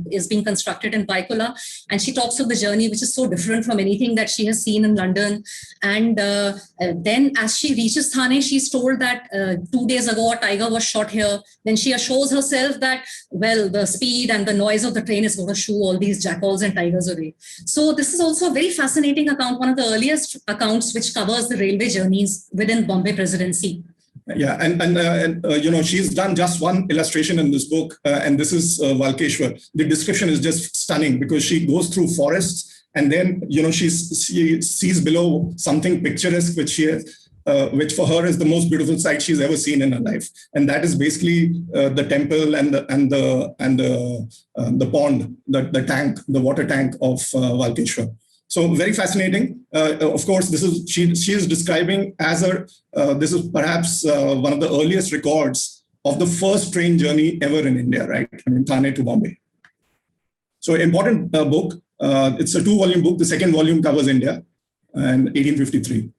is being constructed in Baikula. And she talks of the journey, which is so different from anything that she has seen in London. And then as she reaches Thane, she's told that 2 days ago, a tiger was shot here. Then she assures herself that, well, the speed and the noise of the train is going to shoo all these jackals and tigers away. So this is also a very fascinating account, one of the earliest accounts which covers the railway journeys within Bombay Presidency. Yeah, and she's done just one illustration in this book, and this is Valkeshwar. The description is just stunning because she goes through forests, and then she sees below something picturesque, which for her is the most beautiful sight she's ever seen in her life, and that is basically the temple and the pond, the tank, the water tank of Valkeshwar. So very fascinating. Of course, she is describing as this is perhaps one of the earliest records of the first train journey ever in India, right? I mean, Thane to Bombay. So important book. It's a 2-volume book. The second volume covers India and 1853.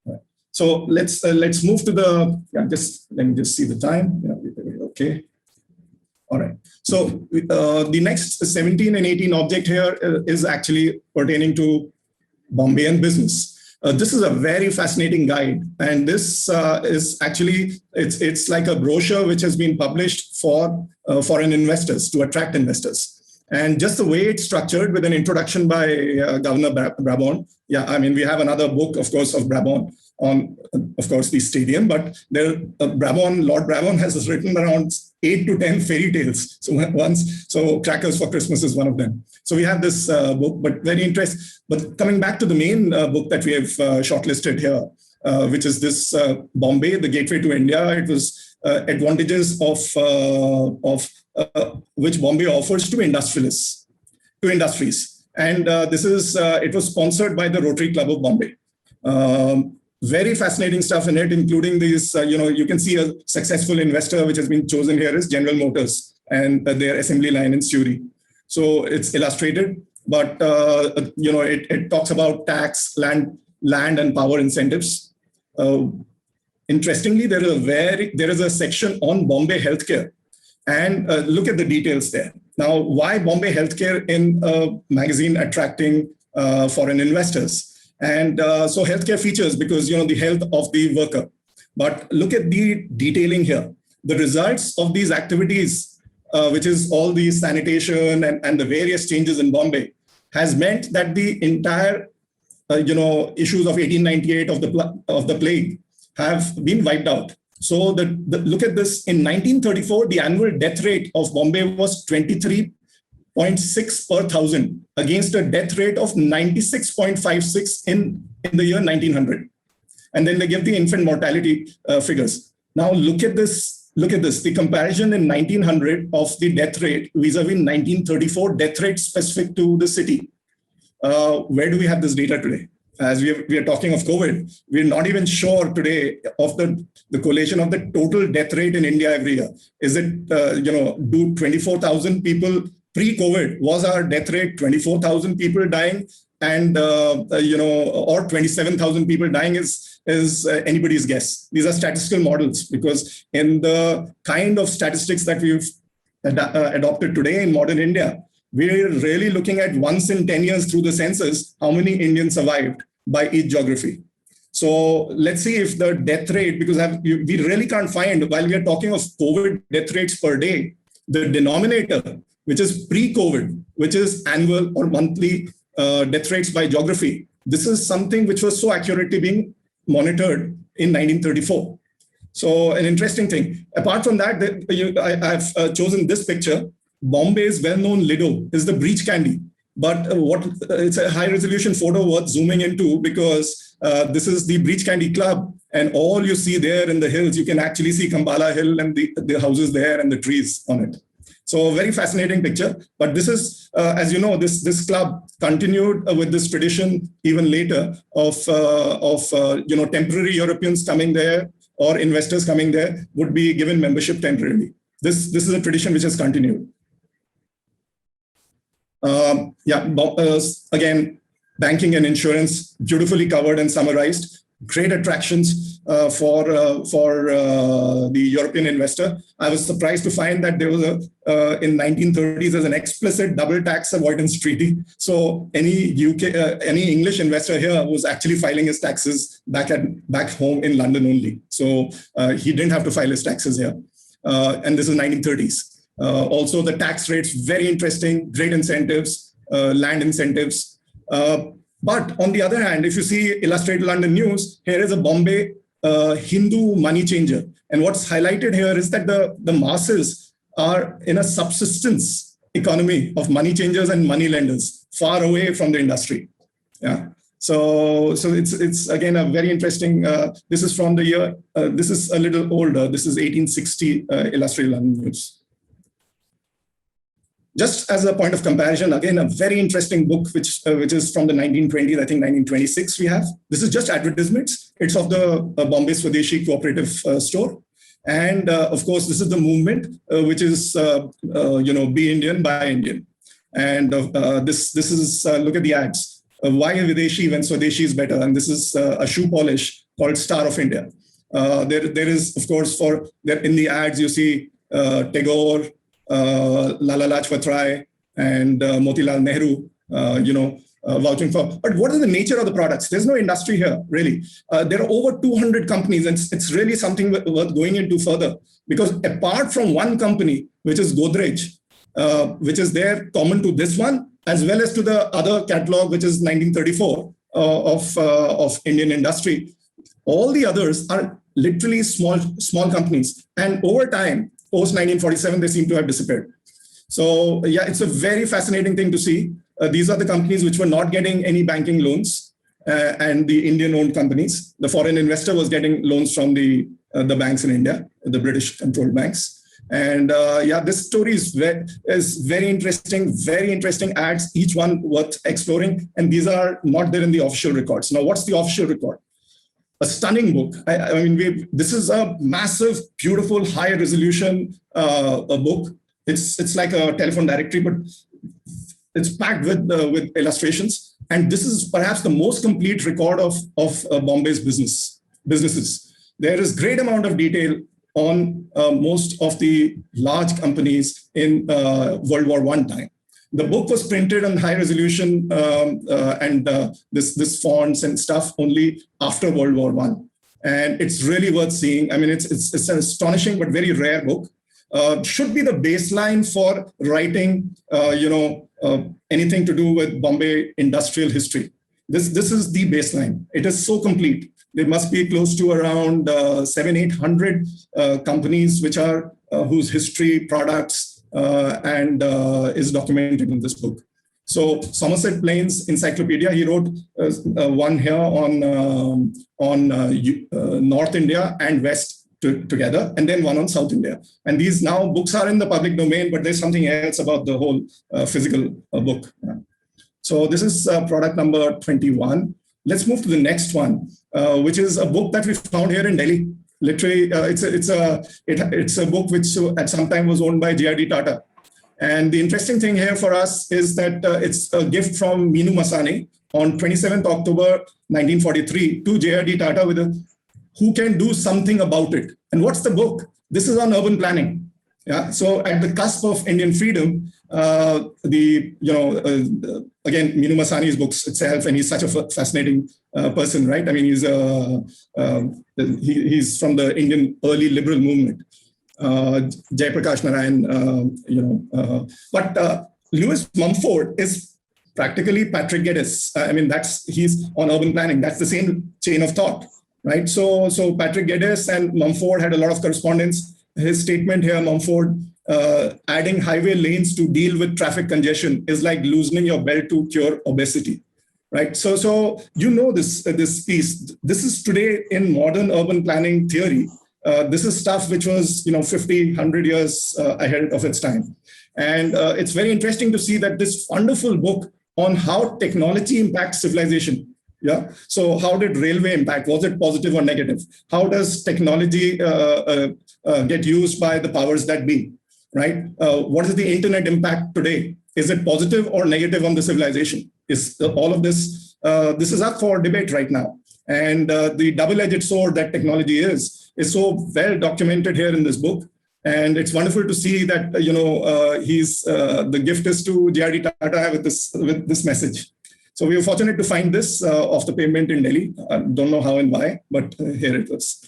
Right. So let's move to let me just see the time. Yeah, okay. All right. So the next 17 and 18 object here is actually pertaining to Bombay and business. This is a very fascinating guide, and this is actually it's like a brochure which has been published for foreign investors to attract investors. And just the way it's structured with an introduction by Governor Brabant. Yeah, I mean we have another book, of course, of Brabant on, of course, the stadium, but Lord Brabant has written around 8 to 10 fairy tales. So Crackers for Christmas is one of them. So we have this book, but very interesting. But coming back to the main book that we have shortlisted here, which is this Bombay, the Gateway to India. It was advantages of which Bombay offers to industries. And it was sponsored by the Rotary Club of Bombay. Very fascinating stuff in it, including these, you can see a successful investor which has been chosen here is General Motors and their assembly line in Surrey. So it's illustrated, but, it talks about tax, land and power incentives. Interestingly, there is a section on Bombay healthcare, and look at the details there. Now, why Bombay healthcare in a magazine attracting foreign investors? And so healthcare features because, the health of the worker. But look at the detailing here. The results of these activities, which is all the sanitation and the various changes in Bombay, has meant that the entire, issues of 1898 of the plague have been wiped out. So look at this. In 1934, the annual death rate of Bombay was 23.6 per 1,000 against a death rate of 96.56 in the year 1900. And then they give the infant mortality figures. Now look at this. The comparison in 1900 of the death rate vis-a-vis 1934 death rate specific to the city. Where do we have this data today? As we are talking of COVID, we're not even sure today of the collation of the total death rate in India every year. Is it, do 24,000 people pre-COVID, was our death rate 24,000 people dying and, or 27,000 people dying is anybody's guess. These are statistical models because in the kind of statistics that we've adopted today in modern India, we're really looking at once in 10 years through the census, how many Indians survived by each geography. So let's see if the death rate, because we really can't find, while we are talking of COVID death rates per day, the denominator which is pre-COVID, which is annual or monthly death rates by geography. This is something which was so accurately being monitored in 1934. So an interesting thing. Apart from that, I've chosen this picture. Bombay's well-known Lido is the breech candy. But it's a high-resolution photo worth zooming into, because this is the Breach Candy Club, and all you see there in the hills, you can actually see Kambala Hill and the houses there and the trees on it. So a very fascinating picture. But this is, as you know, this club continued with this tradition even later of temporary Europeans coming there or investors coming there would be given membership temporarily. This is a tradition which has continued. Again, banking and insurance, beautifully covered and summarized. Great attractions for the European investor. I was surprised to find that there was in 1930s there's an explicit double tax avoidance treaty. So any English investor here was actually filing his taxes back home in London only. So he didn't have to file his taxes here. And this is 1930s. Also, the tax rates, very interesting, great incentives, land incentives. But on the other hand, if you see Illustrated London News, here is a Bombay Hindu money changer. And what's highlighted here is that the masses are in a subsistence economy of money changers and money lenders, far away from the industry. Yeah. So it's again a very interesting. This is from the year. This is a little older. This is 1860 Illustrated London News. Just as a point of comparison, again, a very interesting book, which is from the 1920s, I think 1926 we have. This is just advertisements. It's of the Bombay Swadeshi Cooperative Store. And of course, this is the movement, which is, be Indian, buy Indian. And this is, look at the ads. Why Videshi when Swadeshi is better? And this is a shoe polish called Star of India. There is, of course, in the ads, you see Tagore, Lala Lajpat Rai and Motilal Nehru, vouching for. But what is the nature of the products? There's no industry here, really. There are over 200 companies, and it's really something worth going into further. Because apart from one company, which is Godrej, which is there common to this one, as well as to the other catalog, which is 1934 of Indian industry, all the others are literally small companies. And over time, post 1947, they seem to have disappeared. So yeah, it's a very fascinating thing to see. These are the companies which were not getting any banking loans, and the Indian-owned companies. The foreign investor was getting loans from the banks in India, the British-controlled banks. And this story is very interesting ads, each one worth exploring. And these are not there in the official records. Now, what's the official record? A stunning book. This is a massive, beautiful, high-resolution book. It's like a telephone directory, but it's packed with illustrations. And this is perhaps the most complete record of Bombay's businesses. There is great amount of detail on most of the large companies in World War I time. The book was printed on high resolution and this fonts and stuff only after World War I. And it's really worth seeing. I mean, it's an astonishing but very rare book. Should be the baseline for writing, anything to do with Bombay industrial history. This is the baseline. It is so complete. There must be close to around 700-800 companies which are whose history, products, and is documented in this book. So Somerset Plains Encyclopedia, he wrote one here on North India and West together, and then one on South India. And these now books are in the public domain, but there's something else about the whole physical book. Yeah. So this is product number 21. Let's move to the next one, which is a book that we found here in Delhi. Literally, it's a book which at some time was owned by J.R.D. Tata. And the interesting thing here for us is that it's a gift from Meenu Masani on 27th October 1943 to J.R.D. Tata with who can do something about it. And what's the book? This is on urban planning. Yeah. So at the cusp of Indian freedom, again, Meenu Masani's books itself, and he's such a fascinating person, right? I mean, he's from the Indian early liberal movement. Jayaprakash Narayan, but Lewis Mumford is practically Patrick Geddes. I mean, he's on urban planning. That's the same chain of thought, right? So Patrick Geddes and Mumford had a lot of correspondence. His statement here, Mumford, adding highway lanes to deal with traffic congestion is like loosening your belt to cure obesity, right? So this piece. This is today in modern urban planning theory. This is stuff which was 50, 100 years ahead of its time. And it's very interesting to see that this wonderful book on how technology impacts civilization. Yeah. So how did railway impact? Was it positive or negative? How does technology get used by the powers that be? Right. What is the internet impact today? Is it positive or negative on the civilization? Is all of this? This is up for debate right now. And the double-edged sword that technology is so well documented here in this book. And it's wonderful to see that he's the gift is to J.R.D. Tata with this message. So we were fortunate to find this off the pavement in Delhi. I don't know how and why, but here it was.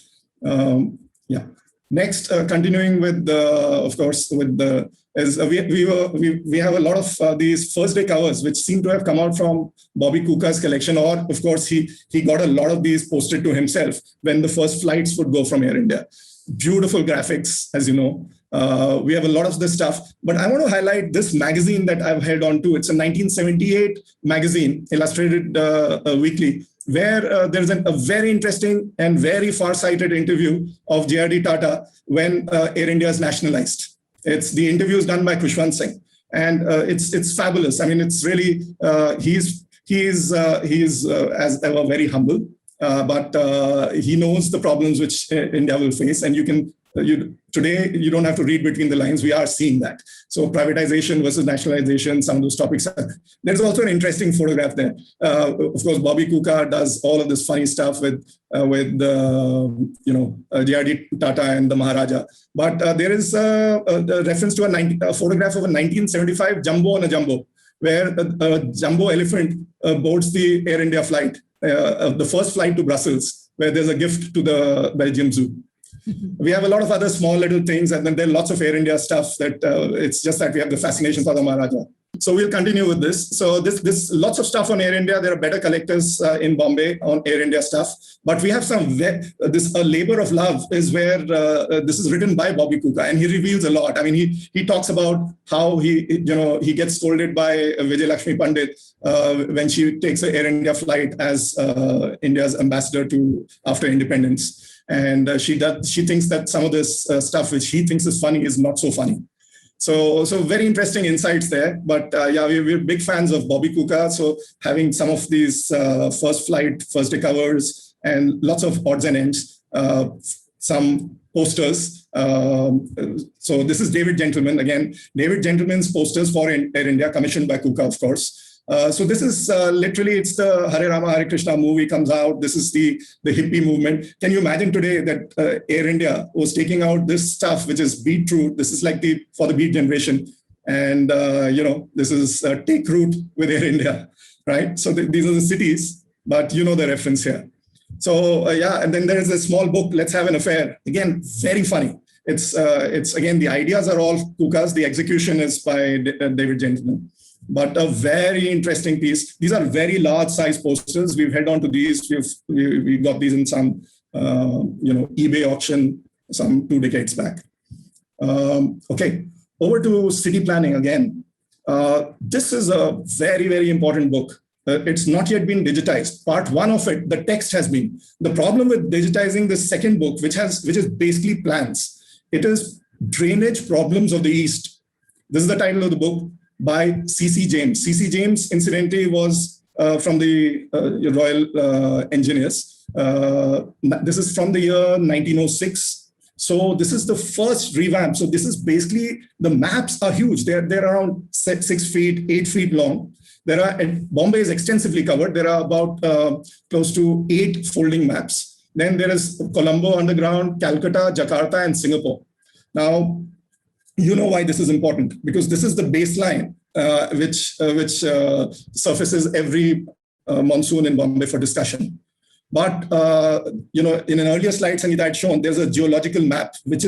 Yeah. Next, continuing with of course, with the we have a lot of these first day covers which seem to have come out from Bobby Kuka's collection, or of course he got a lot of these posted to himself when the first flights would go from Air India. Beautiful graphics, as you know. We have a lot of this stuff, but I want to highlight this magazine that I've held on to. It's a 1978 magazine, illustrated weekly, where there's a very interesting and very far-sighted interview of J.R.D. Tata when Air India is nationalized. It's the interview is done by Khushwant Singh, and it's fabulous. I mean, it's really he's as ever very humble, but he knows the problems which India will face, and today you don't have to read between the lines. We are seeing that. So privatization versus nationalization, some of those topics. There's also an interesting photograph there. Of course, Bobby Kuka does all of this funny stuff with J.R.D. Tata and the Maharaja. But there is a reference to a photograph of a 1975 Jumbo on a Jumbo, where a Jumbo elephant boards the Air India flight, the first flight to Brussels, where there's a gift to the Belgium Zoo. We have a lot of other small little things, and then there are lots of Air India stuff that it's just that we have the fascination for the Maharaja. So we'll continue with this. So this lots of stuff on Air India. There are better collectors in Bombay on Air India stuff, but we have a labor of love is where this is written by Bobby Kuka, and he reveals a lot. I mean, he talks about how he gets scolded by Vijay Lakshmi Pandit when she takes an Air India flight as India's ambassador after independence. And she thinks that some of this stuff which he thinks is funny is not so funny. So very interesting insights there. But we're big fans of Bobby Kuka. So having some of these first day covers, and lots of odds and ends, some posters. So this is David Gentleman again. David Gentleman's posters for Air India, commissioned by Kuka, of course. So this is literally, it's the Hare Rama, Hare Krishna movie comes out. This is the hippie movement. Can you imagine today that Air India was taking out this stuff, which is beetroot. This is like for the beat generation. And, this is take root with Air India, right? So these are the cities, but you know the reference here. So, and then there is a small book, Let's Have an Affair. Again, very funny. It's again, the ideas are all Kuka's. The execution is by David Gentleman. But a very interesting piece. These are very large size posters. We've held on to these. We got these in some, eBay auction some 2 decades back. Okay, over to city planning again. This is a very, very important book. It's not yet been digitized. Part 1 of it, the text has been. The problem with digitizing the second book, which is basically plans, it is Drainage Problems of the East. This is the title of the book, by C.C. James. C.C. James, incidentally, was from the Royal Engineers. This is from the year 1906. So this is the first revamp. So this is basically, the maps are huge. They're around 6 feet, 8 feet long. Bombay is extensively covered. There are about close to 8 folding maps. Then there is Colombo underground, Calcutta, Jakarta, and Singapore. Now, you know why this is important, because this is the baseline which surfaces every monsoon in Bombay for discussion. But in an earlier slide, Sangeeta had shown there's a geological map, which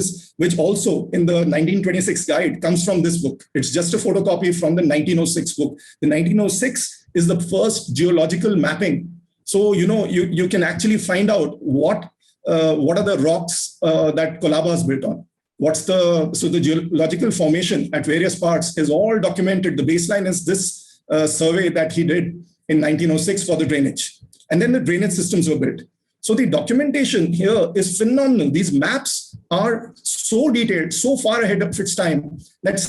also in the 1926 guide comes from this book. It's just a photocopy from the 1906 book. The 1906 is the first geological mapping. So you can actually find out what are the rocks that Colaba is built on. So the geological formation at various parts is all documented. The baseline is this survey that he did in 1906 for the drainage. And then the drainage systems were built. So the documentation here is phenomenal. These maps are so detailed, so far ahead of its time that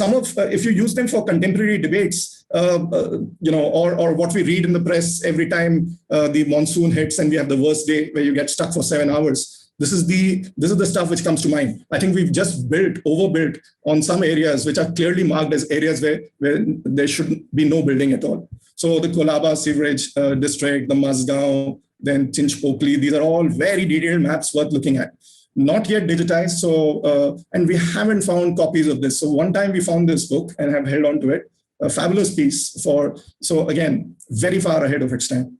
if you use them for contemporary debates, or what we read in the press every time the monsoon hits and we have the worst day where you get stuck for 7 hours, this is the stuff which comes to mind. I think we've just overbuilt on some areas which are clearly marked as areas where there should be no building at all. So the Colaba Sewerage District, the Mazgaon, then Chinchpokli, these are all very detailed maps worth looking at. Not yet digitized, and we haven't found copies of this. So one time we found this book and have held on to it. A fabulous piece so again, very far ahead of its time.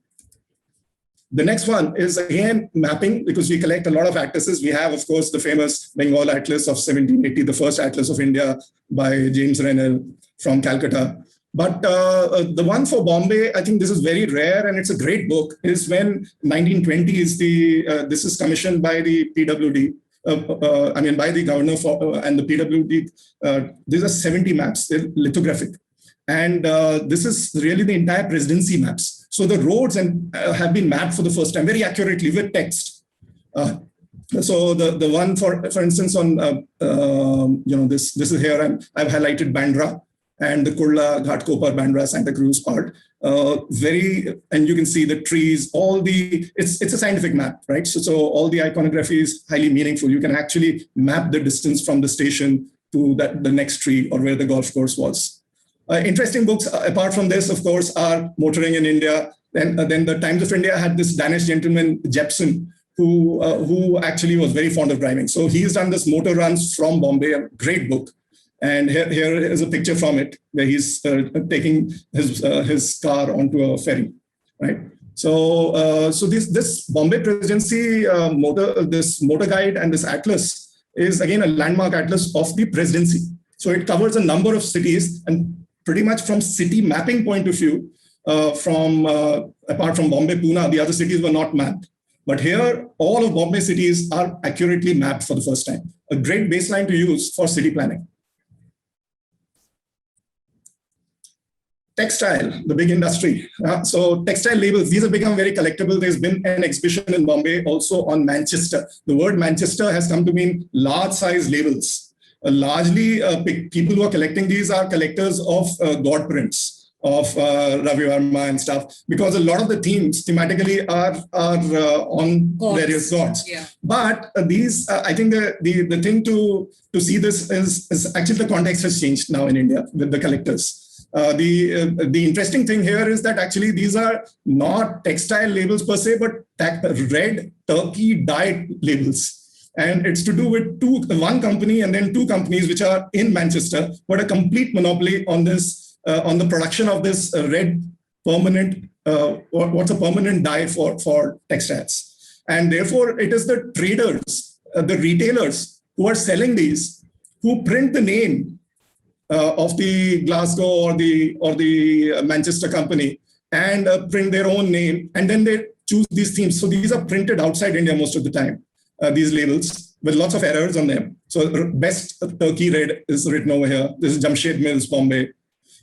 The next one is again mapping, because we collect a lot of atlases. We have, of course, the famous Bengal Atlas of 1780, the first atlas of India by James Rennell from Calcutta. But the one for Bombay, I think this is very rare and it's a great book, is when 1920 is this is commissioned by the PWD, by the governor and the PWD. These are 70 maps, they're lithographic. And this is really the entire presidency maps. So the roads have been mapped for the first time very accurately with text. So the one, for instance, on, this is here, I've highlighted Bandra and the Kurla, Ghatkopar, Bandra, Santa Cruz part. And you can see the trees, it's a scientific map, right? So all the iconography is highly meaningful. You can actually map the distance from the station to the next tree or where the golf course was. Interesting books, apart from this, of course, are Motoring in India. Then the Times of India had this Danish gentleman, Jepson, who actually was very fond of driving. So he's done this Motor Runs from Bombay, a great book. And here is a picture from it where he's taking his car onto a ferry, right? So this Bombay Presidency motor guide and this atlas is again a landmark atlas of the presidency. So it covers a number of cities, and pretty much from city mapping point of view, apart from Bombay, Pune, the other cities were not mapped. But here, all of Bombay cities are accurately mapped for the first time. A great baseline to use for city planning. Textile, the big industry. So textile labels, these have become very collectible. There's been an exhibition in Bombay also on Manchester. The word Manchester has come to mean large size labels. Largely, people who are collecting these are collectors of god prints of Ravi Verma and stuff, because a lot of the themes thematically are on various gods. Yeah. But these, I think the thing to see this is actually the context has changed now in India with the collectors. The interesting thing here is that actually these are not textile labels per se, but red turkey dyed labels. And it's to do with one company and then two companies which are in Manchester, but a complete monopoly on this, on the production of this red permanent, what's a permanent dye for textiles. And therefore it is the traders, the retailers who are selling these, who print the name of the Glasgow or the Manchester company and print their own name, and then they choose these themes. So these are printed outside India most of the time, these labels with lots of errors on them. So best Turkey red is written over here. This is Jamshed Mills, Bombay.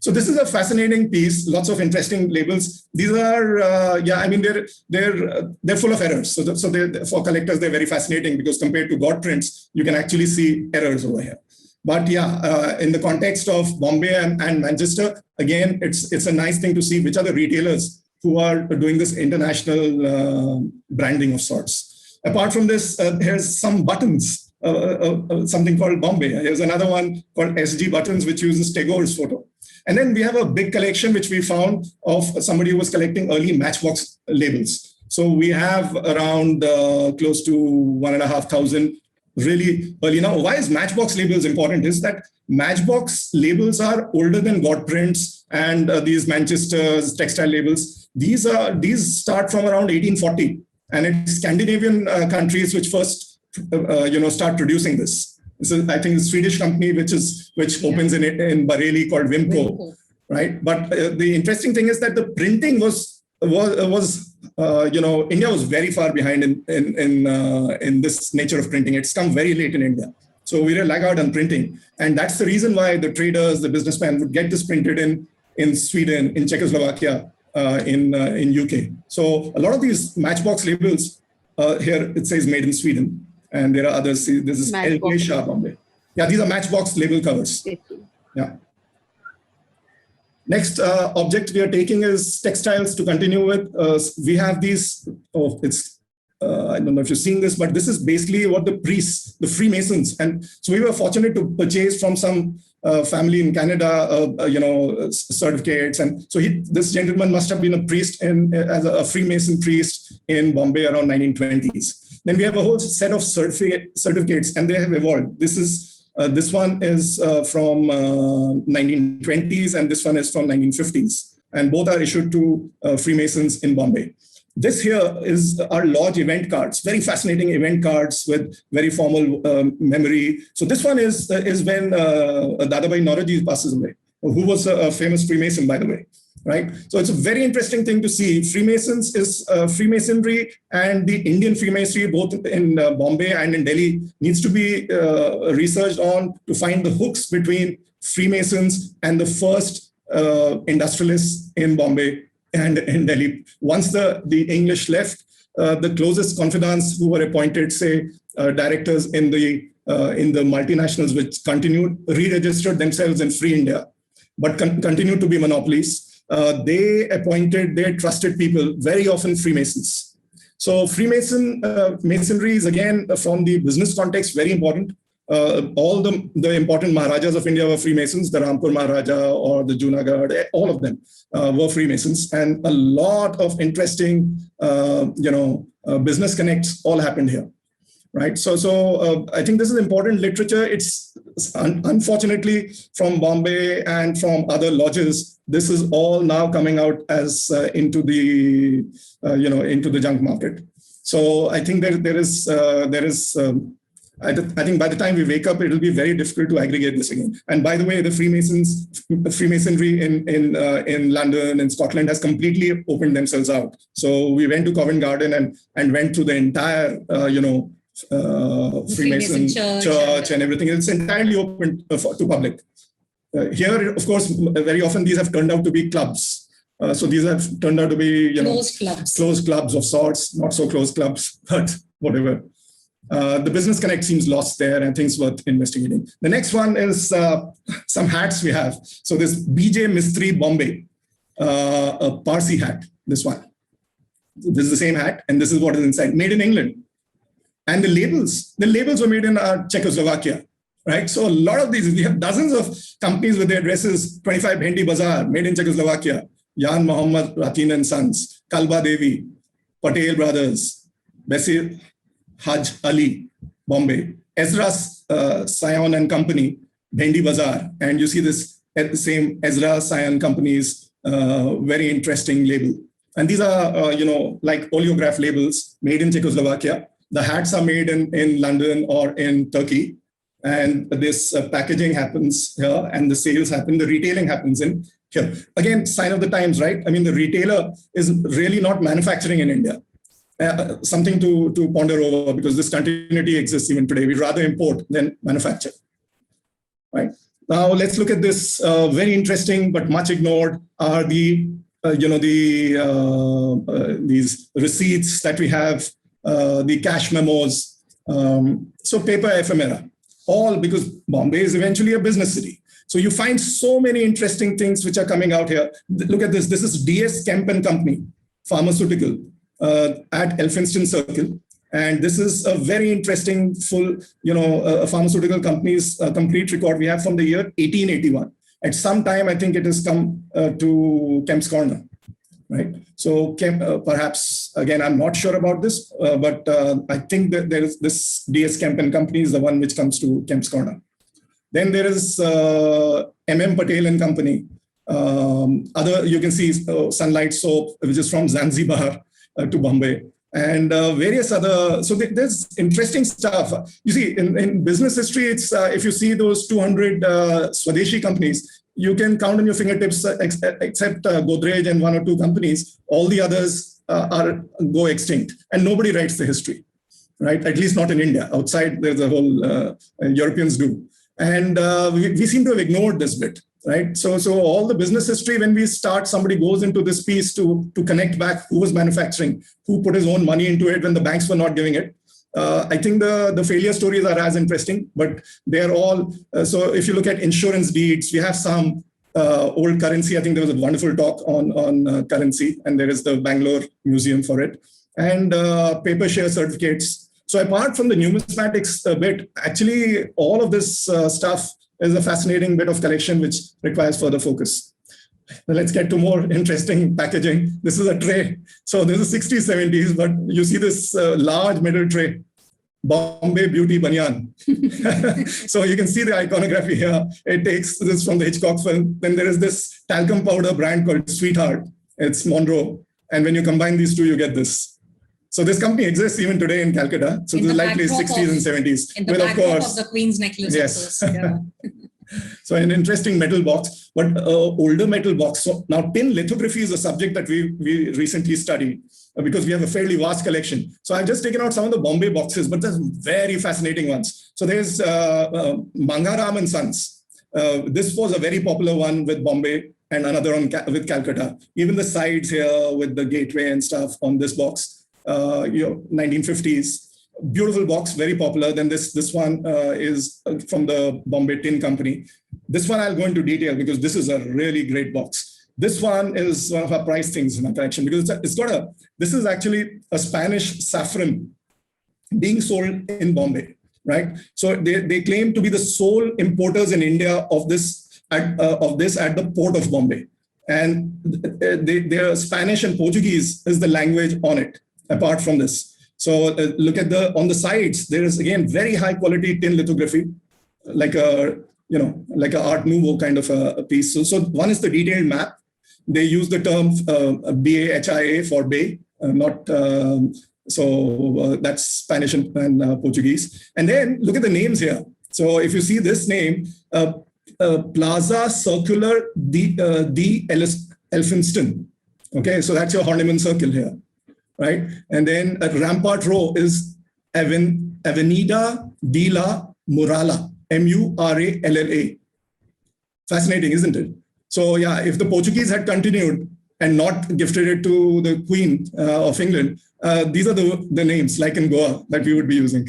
So this is a fascinating piece, lots of interesting labels. These are, they're full of errors. So for collectors, they're very fascinating because compared to god prints, you can actually see errors over here. But in the context of Bombay and Manchester, again, it's a nice thing to see which are the retailers who are doing this international branding of sorts. Apart from this, here's some buttons, something called Bombay. Here's another one called SG Buttons, which uses Tagore's photo. And then we have a big collection which we found of somebody who was collecting early matchbox labels. So we have around close to 1,500 really early. Now, why is matchbox labels important is that matchbox labels are older than god prints and these Manchester's textile labels. These start from around 1840. And it's Scandinavian countries which first, start producing this. So I think a Swedish company which opens in Bareilly called Wimco, right? But the interesting thing is that the printing was India was very far behind in this nature of printing. It's come very late in India. So we were laggard on printing. And that's the reason why the traders, the businessmen would get this printed in Sweden, in Czechoslovakia, in UK. So a lot of these matchbox labels, here it says made in Sweden. And there are others. This is LK Shah, Bombay. Yeah, these are matchbox label covers. Yeah. Next object we are taking is textiles to continue with. We have these, I don't know if you've seen this, but this is basically what the priests, the Freemasons. And so we were fortunate to purchase from some family in Canada, certificates. And so this gentleman must have been a priest as a Freemason priest in Bombay around 1920s. Then we have a whole set of certificates, and they have evolved. This one is from 1920s, and this one is from 1950s. And both are issued to Freemasons in Bombay. This here is our lodge event cards, very fascinating event cards with very formal memory. So this one is when Dadabhai Naoroji passes away, who was a famous Freemason, by the way. Right, so it's a very interesting thing to see. Freemasons is Freemasonry, and the Indian Freemasonry, both in Bombay and in Delhi, needs to be researched on to find the hooks between Freemasons and the first industrialists in Bombay and in Delhi. Once the English left, the closest confidants who were appointed, say directors in the multinationals, which continued, re-registered themselves in Free India, but continued to be monopolies. They appointed their trusted people, very often Freemasons. So Masonry is, again, from the business context, very important. All the important Maharajas of India were Freemasons, the Rampur Maharaja or the Junagadh, all of them were Freemasons. And a lot of interesting, business connects all happened here. Right. So I think this is important literature. It's unfortunately from Bombay and from other lodges, this is all now coming out as into the junk market. So I think I think by the time we wake up, it will be very difficult to aggregate this again. And by the way, the Freemasonry in London and Scotland has completely opened themselves out. So we went to Covent Garden and went through the entire, Freemason church and everything. It's entirely open to public. Here, of course, very often these have turned out to be clubs. So these have turned out to be, closed clubs of sorts, not so closed clubs, but whatever. The business connect seems lost there, and things worth investigating. The next one is some hats we have. So this BJ Mistry Bombay, a Parsi hat, this one. This is the same hat, and this is what is inside, made in England. And the labels were made in Czechoslovakia, right? So a lot of these, we have dozens of companies with their addresses, 25 Bhendi Bazaar, made in Czechoslovakia, Jan Mohammed Ratin and Sons, Kalba Devi, Patel Brothers, Basir Haj Ali, Bombay, Ezra Sion and Company, Bhendi Bazaar. And you see this at the same Ezra Sion Company's very interesting label. And these are, like oleograph labels made in Czechoslovakia. The hats are made in London or in Turkey. And this packaging happens here, and the sales happen, the retailing happens in here. Again, sign of the times, right? I mean, the retailer is really not manufacturing in India. Something to ponder over, because this continuity exists even today. We'd rather import than manufacture, right? Now, let's look at this very interesting but much ignored are these receipts that we have, the cash memos, so paper ephemera, all because Bombay is eventually a business city. So you find so many interesting things which are coming out here. Look at this. This is DS Kemp and Company, pharmaceutical, at Elphinstone Circle. And this is a very interesting full, pharmaceutical company's complete record we have from the year 1881. At some time, I think it has come to Kemp's Corner, right? So perhaps, again, I'm not sure about this, but I think that there is this DS Kemp and Company is the one which comes to Kemp's Corner. Then there is MM Patel and Company. You can see Sunlight Soap, which is from Zanzibar to Bombay. and various other. So there's interesting stuff. You see, in business history, it's if you see those 200 Swadeshi companies, you can count on your fingertips, except Godrej and one or two companies. All the others go extinct, and nobody writes the history, right? At least not in India. Outside, there's a whole Europeans do, and we seem to have ignored this bit. Right. So all the business history, when we start, somebody goes into this piece to connect back who was manufacturing, who put his own money into it when the banks were not giving it. I think the failure stories are as interesting, but they're all. So if you look at insurance deeds, we have some old currency. I think there was a wonderful talk on currency, and there is the Bangalore Museum for it, and paper share certificates. So apart from the numismatics bit, actually all of this stuff is a fascinating bit of collection which requires further focus. Let's get to more interesting packaging. This is a tray. So this is 60s, 70s, but you see this large metal tray, Bombay Beauty Banyan. So you can see the iconography here. It takes this from the Hitchcock film. Then there is this talcum powder brand called Sweetheart. It's Monroe. And when you combine these two, you get this. So this company exists even today in Calcutta. So this is likely 60s and 70s. In the backdrop of the Queen's necklace, yes. Of course. Yeah. So an interesting metal box, but older metal box. So now tin lithography is a subject that we recently studied because we have a fairly vast collection. So I've just taken out some of the Bombay boxes, but there's very fascinating ones. So there's Mangaram and Sons. This was a very popular one with Bombay and another with Calcutta. Even the sides here with the gateway and stuff on this box. 1950s, beautiful box, very popular. Then this one is from the Bombay Tin Company. This one I'll go into detail because this is a really great box. This one is one of our prized things in our collection because this is actually a Spanish saffron being sold in Bombay, right? So they claim to be the sole importers in India of this at the port of Bombay, and their Spanish and Portuguese is the language on it. Apart from this, so look at on the sides. There is again very high quality tin lithography, like a Art Nouveau kind of a piece. So one is the detailed map. They use the term BAHIA for Bay, not that's Spanish and Portuguese. And then look at the names here. So if you see this name, Plaza Circular D. Elphinstone. Okay, so that's your Horniman Circle here. Right, and then at Rampart Row is Avenida de la Muralla, Muralla. Fascinating, isn't it? So yeah, if the Portuguese had continued and not gifted it to the Queen of England, these are the names, like in Goa, that we would be using.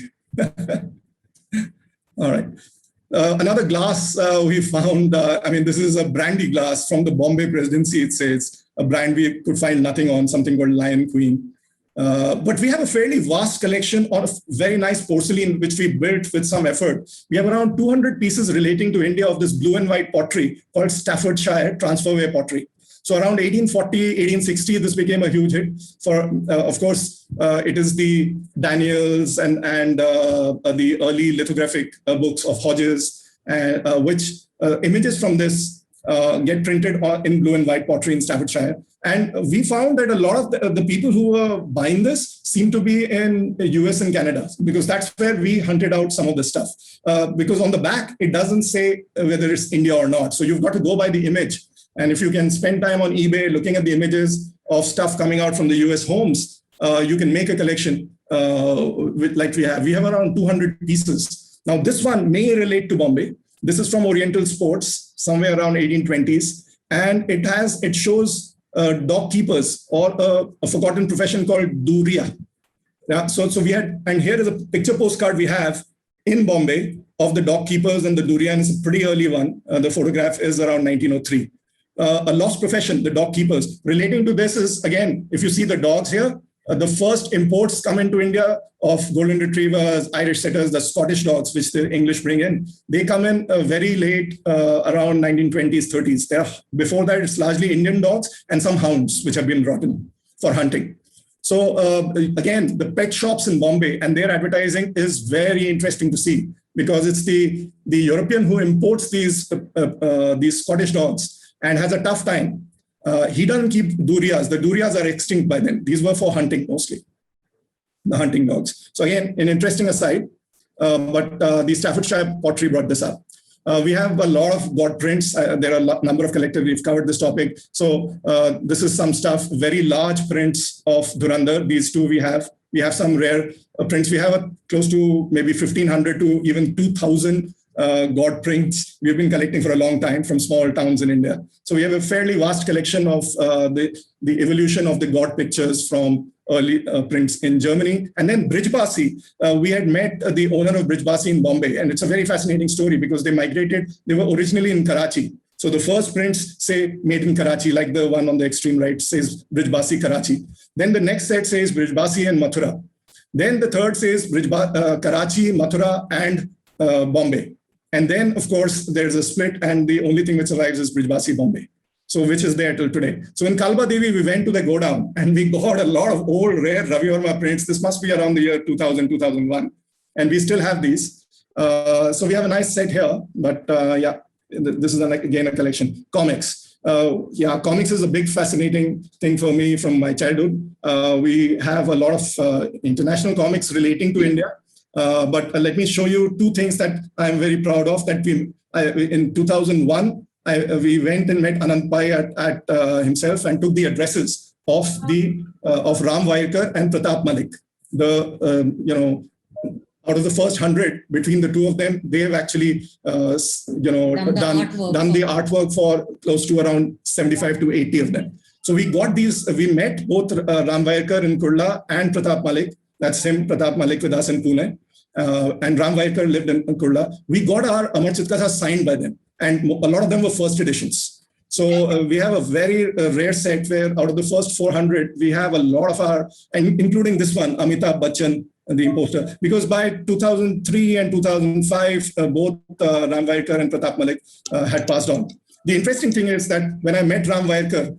All right. Another glass we found, this is a brandy glass from the Bombay Presidency, it says, a brand we could find nothing on, something called Lion Queen. But we have a fairly vast collection of very nice porcelain, which we built with some effort. We have around 200 pieces relating to India of this blue and white pottery called Staffordshire transferway pottery. So around 1840, 1860, this became a huge hit. Of course, it is the Daniels and the early lithographic books of Hodges, which images from this get printed in blue and white pottery in Staffordshire. And we found that a lot of the people who were buying this seem to be in the US and Canada, because that's where we hunted out some of the stuff. Because on the back, it doesn't say whether it's India or not. So you've got to go by the image. And if you can spend time on eBay looking at the images of stuff coming out from the US homes, you can make a collection like we have. We have around 200 pieces. Now, this one may relate to Bombay. This is from Oriental Sports, somewhere around 1820s. And it shows dog keepers, or a forgotten profession called Duriya. Yeah, so we had, and here is a picture postcard we have in Bombay of the dog keepers and the Duriya, and it's a pretty early one. The photograph is around 1903. A lost profession, the dog keepers. Relating to this is, again, if you see the dogs here, the first imports come into India of golden retrievers, Irish setters, the Scottish dogs, which the English bring in. They come in very late, around 1920s, 30s. Before that, it's largely Indian dogs and some hounds, which have been brought in for hunting. So again, the pet shops in Bombay and their advertising is very interesting to see, because it's the European who imports these Scottish dogs and has a tough time. He doesn't keep Duriyas. The Duriyas are extinct by then. These were for hunting mostly. the hunting dogs. So again, an interesting aside, but the Staffordshire pottery brought this up. We have a lot of god prints. There are a number of collectors. We've covered this topic. So this is some stuff, very large prints of Dhurandhar. These two we have. We have some rare prints. We have close to maybe 1,500 to even 2,000 god prints we've been collecting for a long time from small towns in India. So we have a fairly vast collection of the evolution of the god pictures from early prints in Germany. And then Brijbasi, we had met the owner of Brijbasi in Bombay. And it's a very fascinating story because they migrated, they were originally in Karachi. So the first prints say made in Karachi, like the one on the extreme right says Brijbasi, Karachi. Then the next set says Brijbasi and Mathura. Then the third says Karachi, Mathura, and Bombay. And then, of course, there's a split, and the only thing which survives is Brijbasi, Bombay. So which is there till today. So in Kalba Devi, we went to the godown and we got a lot of old rare Ravi Verma prints. This must be around the year 2000, 2001. And we still have these. So we have a nice set here, but yeah, this is again a collection. Comics. Yeah, comics is a big fascinating thing for me from my childhood. We have a lot of international comics relating to India. But let me show you two things that I'm very proud of that in 2001, we went and met Anand Pai at himself and took the addresses of Ram Vairkar and Pratap Malik. Out of the first 100, between the two of them, they have actually done the artwork for close to around 75 to 80 of them. So we got these. We met both Ram Vairkar in Kurla and Pratap Malik. That's him, Pratap Malik, with us in Pune. And Ram Vairkar lived in Kurla. We got our Amar Chitkasa signed by them. And a lot of them were first editions. So we have a very rare set where out of the first 400, we have a lot of our, and including this one, Amitabh Bachchan, the imposter. Because by 2003 and 2005, both Ram Vairkar and Pratap Malik had passed on. The interesting thing is that when I met Ram Vairkar,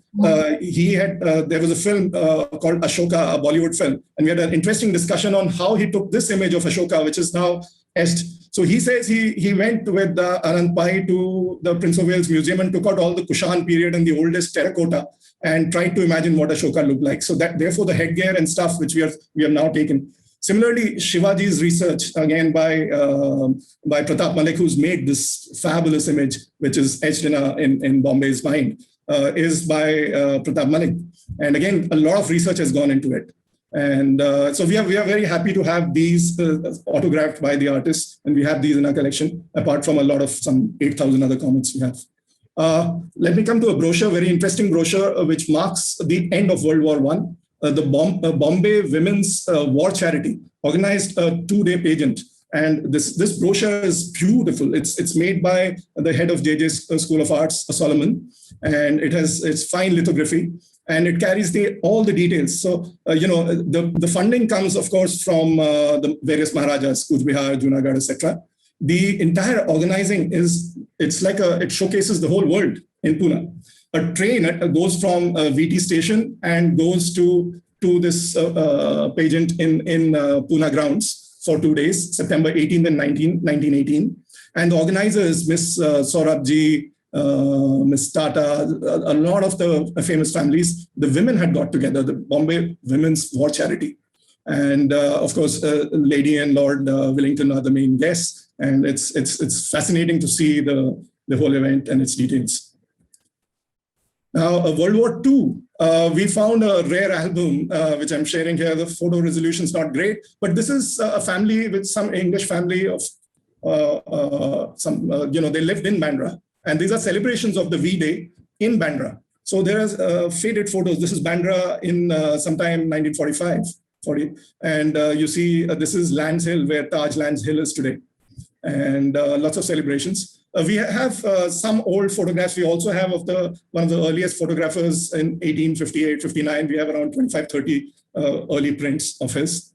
there was a film called Ashoka, a Bollywood film. And we had an interesting discussion on how he took this image of Ashoka, which is now etched. So he says he went with Anand Pai to the Prince of Wales Museum and took out all the Kushan period and the oldest terracotta and tried to imagine what Ashoka looked like. So that therefore the headgear and stuff which we have now taken. Similarly, Shivaji's research, again by Pratap Malik, who's made this fabulous image, which is etched in Bombay's mind, is by Pratap Malik. And again, a lot of research has gone into it. And so we are very happy to have these autographed by the artists, and we have these in our collection, apart from a lot of some 8,000 other comics we have. Let me come to a brochure, very interesting brochure, which marks the end of World War I. The Bombay Women's War Charity organized a 2-day pageant. And this brochure is beautiful. It's made by the head of JJ's School of Arts, Solomon, and it's fine lithography. And it carries all the details. So, the funding comes, of course, from the various Maharajas, Kuch Bihar, Junagadh, etc. The entire organizing it showcases the whole world in Pune. A train goes from VT station and goes to this pageant in Pune grounds for 2 days, September 18th and 19th, 1918. And the organizers, Miss Saurabh, Miss Tata, a lot of the famous families, the women had got together, the Bombay Women's War Charity. And of course, Lady and Lord Wellington are the main guests. And it's fascinating to see the whole event and its details. Now, World War II, we found a rare album, which I'm sharing here. The photo resolution is not great, but this is a family with some English family of they lived in Bandra. And these are celebrations of the V-Day in Bandra. So there are faded photos. This is Bandra in sometime 1945, 40. And you see, this is Lands Hill, where Taj Lands Hill is today. And lots of celebrations. We have some old photographs. We also have of one of the earliest photographers in 1858, 59. We have around 25, 30 early prints of his.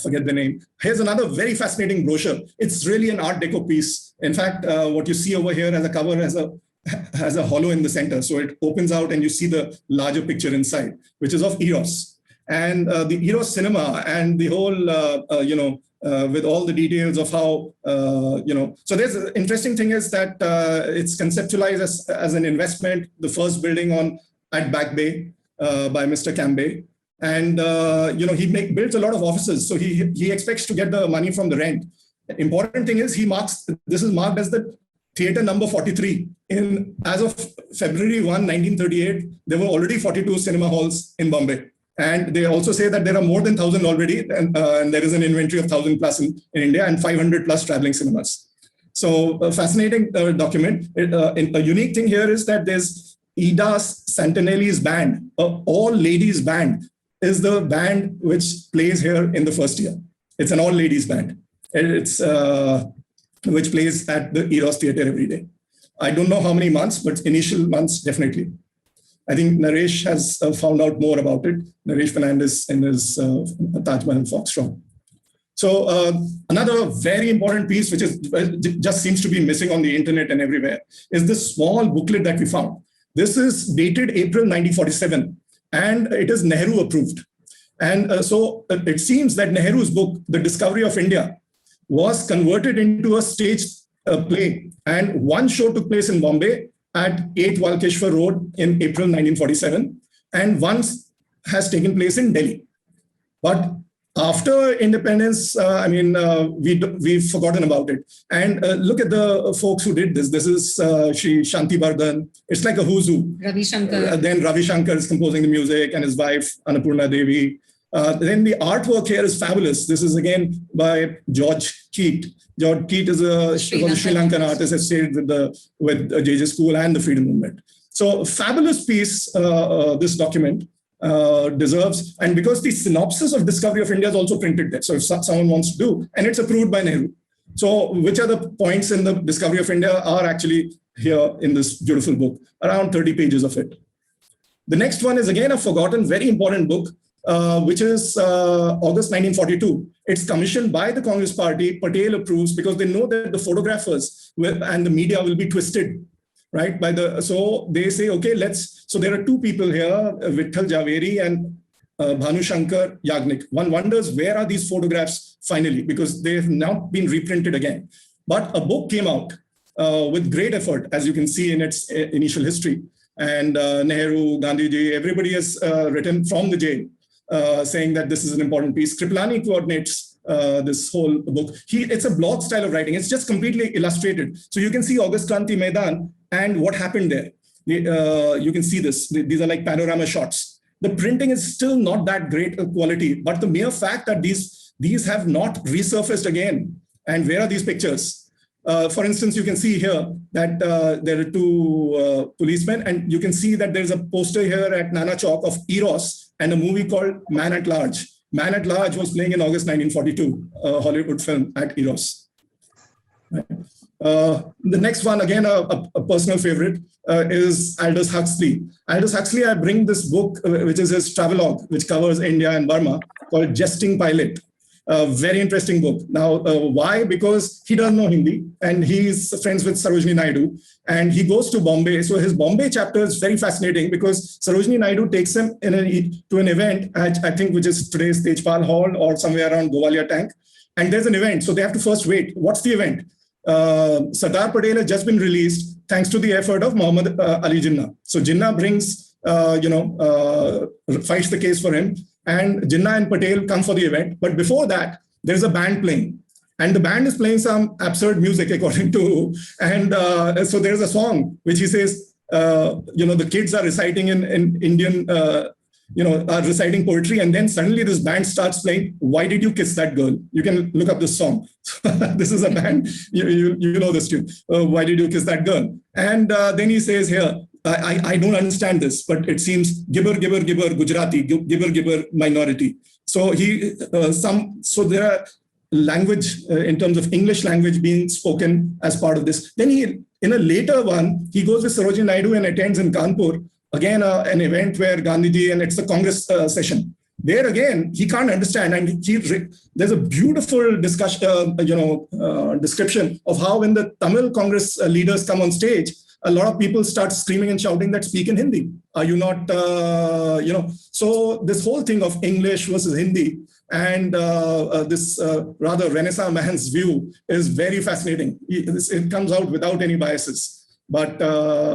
Forget the name. Here's another very fascinating brochure. It's really an Art Deco piece. In fact, what you see over here as a cover has a hollow in the center. So it opens out and you see the larger picture inside, which is of Eros. And the Eros cinema and the whole, with all the details of how, So there's an interesting thing is that it's conceptualized as an investment, the first building at Back Bay by Mr. Cambay. And he builds a lot of offices. So he expects to get the money from the rent. The important thing is this is marked as the theater number 43. As of February 1, 1938, there were already 42 cinema halls in Bombay. And they also say that there are more than 1,000 already, and there is an inventory of 1,000 plus in India and 500 plus traveling cinemas. So a fascinating document. A unique thing here is that there's Ida Santinelli's band, all ladies band, is the band which plays here in the first year. It's an all ladies band. It's which plays at the Eros Theatre every day. I don't know how many months, but initial months definitely. I think Naresh has found out more about it. Naresh Fernandez in his Taj Mahal Foxtrot. So another very important piece, which just seems to be missing on the internet and everywhere, is this small booklet that we found. This is dated April 1947, and it is Nehru approved. And so it seems that Nehru's book, The Discovery of India, was converted into a stage play. And one show took place in Bombay at 8 Walkeshwar Road in April 1947, and one has taken place in Delhi. But after independence, we've forgotten about it. And look at the folks who did this. This is Shri Shanti Bardhan. It's like a who's who. Ravi Shankar. Then Ravi Shankar is composing the music, and his wife, Annapurna Devi. Then the artwork here is fabulous. This is again by George Keat. George Keat is a Sri Lankan artist associated with JJ School and the Freedom Movement. So fabulous piece, this document deserves, and because the synopsis of Discovery of India is also printed there. So if someone wants to do, and it's approved by Nehru. So which are the points in the Discovery of India are actually here in this beautiful book, around 30 pages of it. The next one is again a forgotten, very important book, which is August 1942. It's commissioned by the Congress Party. Patel approves because they know that the photographers and the media will be twisted, right? So they say, okay, so there are two people here, Vitthal Javeri and Bhanu Shankar Yagnik. One wonders, where are these photographs finally? Because they have now been reprinted again. But a book came out with great effort, as you can see in its initial history. And Nehru, Gandhiji, everybody has written from the jail, saying that this is an important piece. Kripalani coordinates this whole book. It's a blog style of writing. It's just completely illustrated. So you can see August Kranti Maidan and what happened there. You can see this. These are like panorama shots. The printing is still not that great a quality, but the mere fact that these have not resurfaced again. And where are these pictures? For instance, you can see here that there are two policemen, and you can see that there's a poster here at Nana Chowk of Eros and a movie called Man at Large. Man at Large was playing in August 1942, a Hollywood film at Eros. Right. The next one, again, a personal favorite, is Aldous Huxley. Aldous Huxley, I bring this book, which is his travelogue, which covers India and Burma, called Jesting Pilot. A very interesting book. Now, why? Because he doesn't know Hindi, and he's friends with Sarojini Naidu, and he goes to Bombay. So his Bombay chapter is very fascinating because Sarojini Naidu takes him to an event, I think, which is today's Tejpal Hall or somewhere around Gowalia Tank. And there's an event. So they have to first wait. What's the event? Sardar Patel has just been released thanks to the effort of Muhammad Ali Jinnah. So Jinnah brings, fights the case for him. And Jinnah and Patel come for the event. But before that, there's a band playing. And the band is playing some absurd music, according to, and so there's a song which he says, the kids are reciting in Indian, are reciting poetry. And then suddenly this band starts playing, Why Did You Kiss That Girl? You can look up this song. This is a band, you know this tune. Why Did You Kiss That Girl? And then he says here, I don't understand this, but it seems gibber, gibber, gibber, Gujarati, gibber, gibber, minority. So so there are language in terms of English language being spoken as part of this. Then in a later one, he goes with Sarojini Naidu and attends in Kanpur, again, an event where Gandhiji, and it's a Congress session. There again, he can't understand. And there's a beautiful discussion, description of how when the Tamil Congress leaders come on stage, a lot of people start screaming and shouting that speak in Hindi. Are you not, So this whole thing of English versus Hindi and this rather Renaissance man's view is very fascinating. It comes out without any biases. But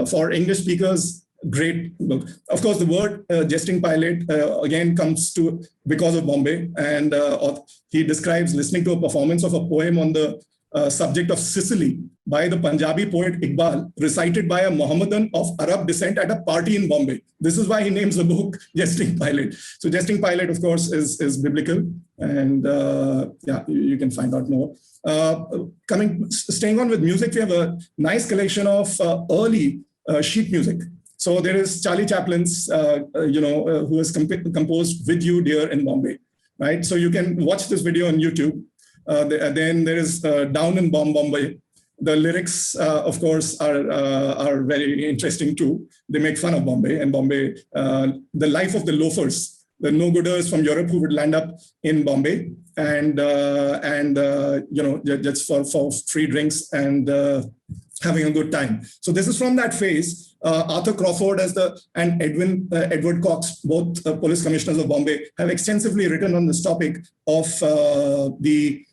for English speakers, Great book. Of course, the word jesting pilot again comes to because of Bombay, and he describes listening to a performance of a poem on the subject of Sicily by the Punjabi poet Iqbal, recited by a Mohammedan of Arab descent at a party in Bombay. This is why he names the book Jesting Pilot. So Jesting Pilot, of course, is biblical, and yeah, you can find out more. Staying on with music, we have a nice collection of early sheet music. So there is Charlie Chaplin's, who has composed With You, Dear in Bombay, right? So you can watch this video on YouTube. Then there is Down in Bombay. The lyrics, of course, are very interesting too. They make fun of Bombay and Bombay, the life of the loafers, the no-gooders from Europe who would land up in Bombay and just for free drinks and having a good time. So this is from that phase. Arthur Crawford and Edward Cox, both police commissioners of Bombay, have extensively written on this topic of the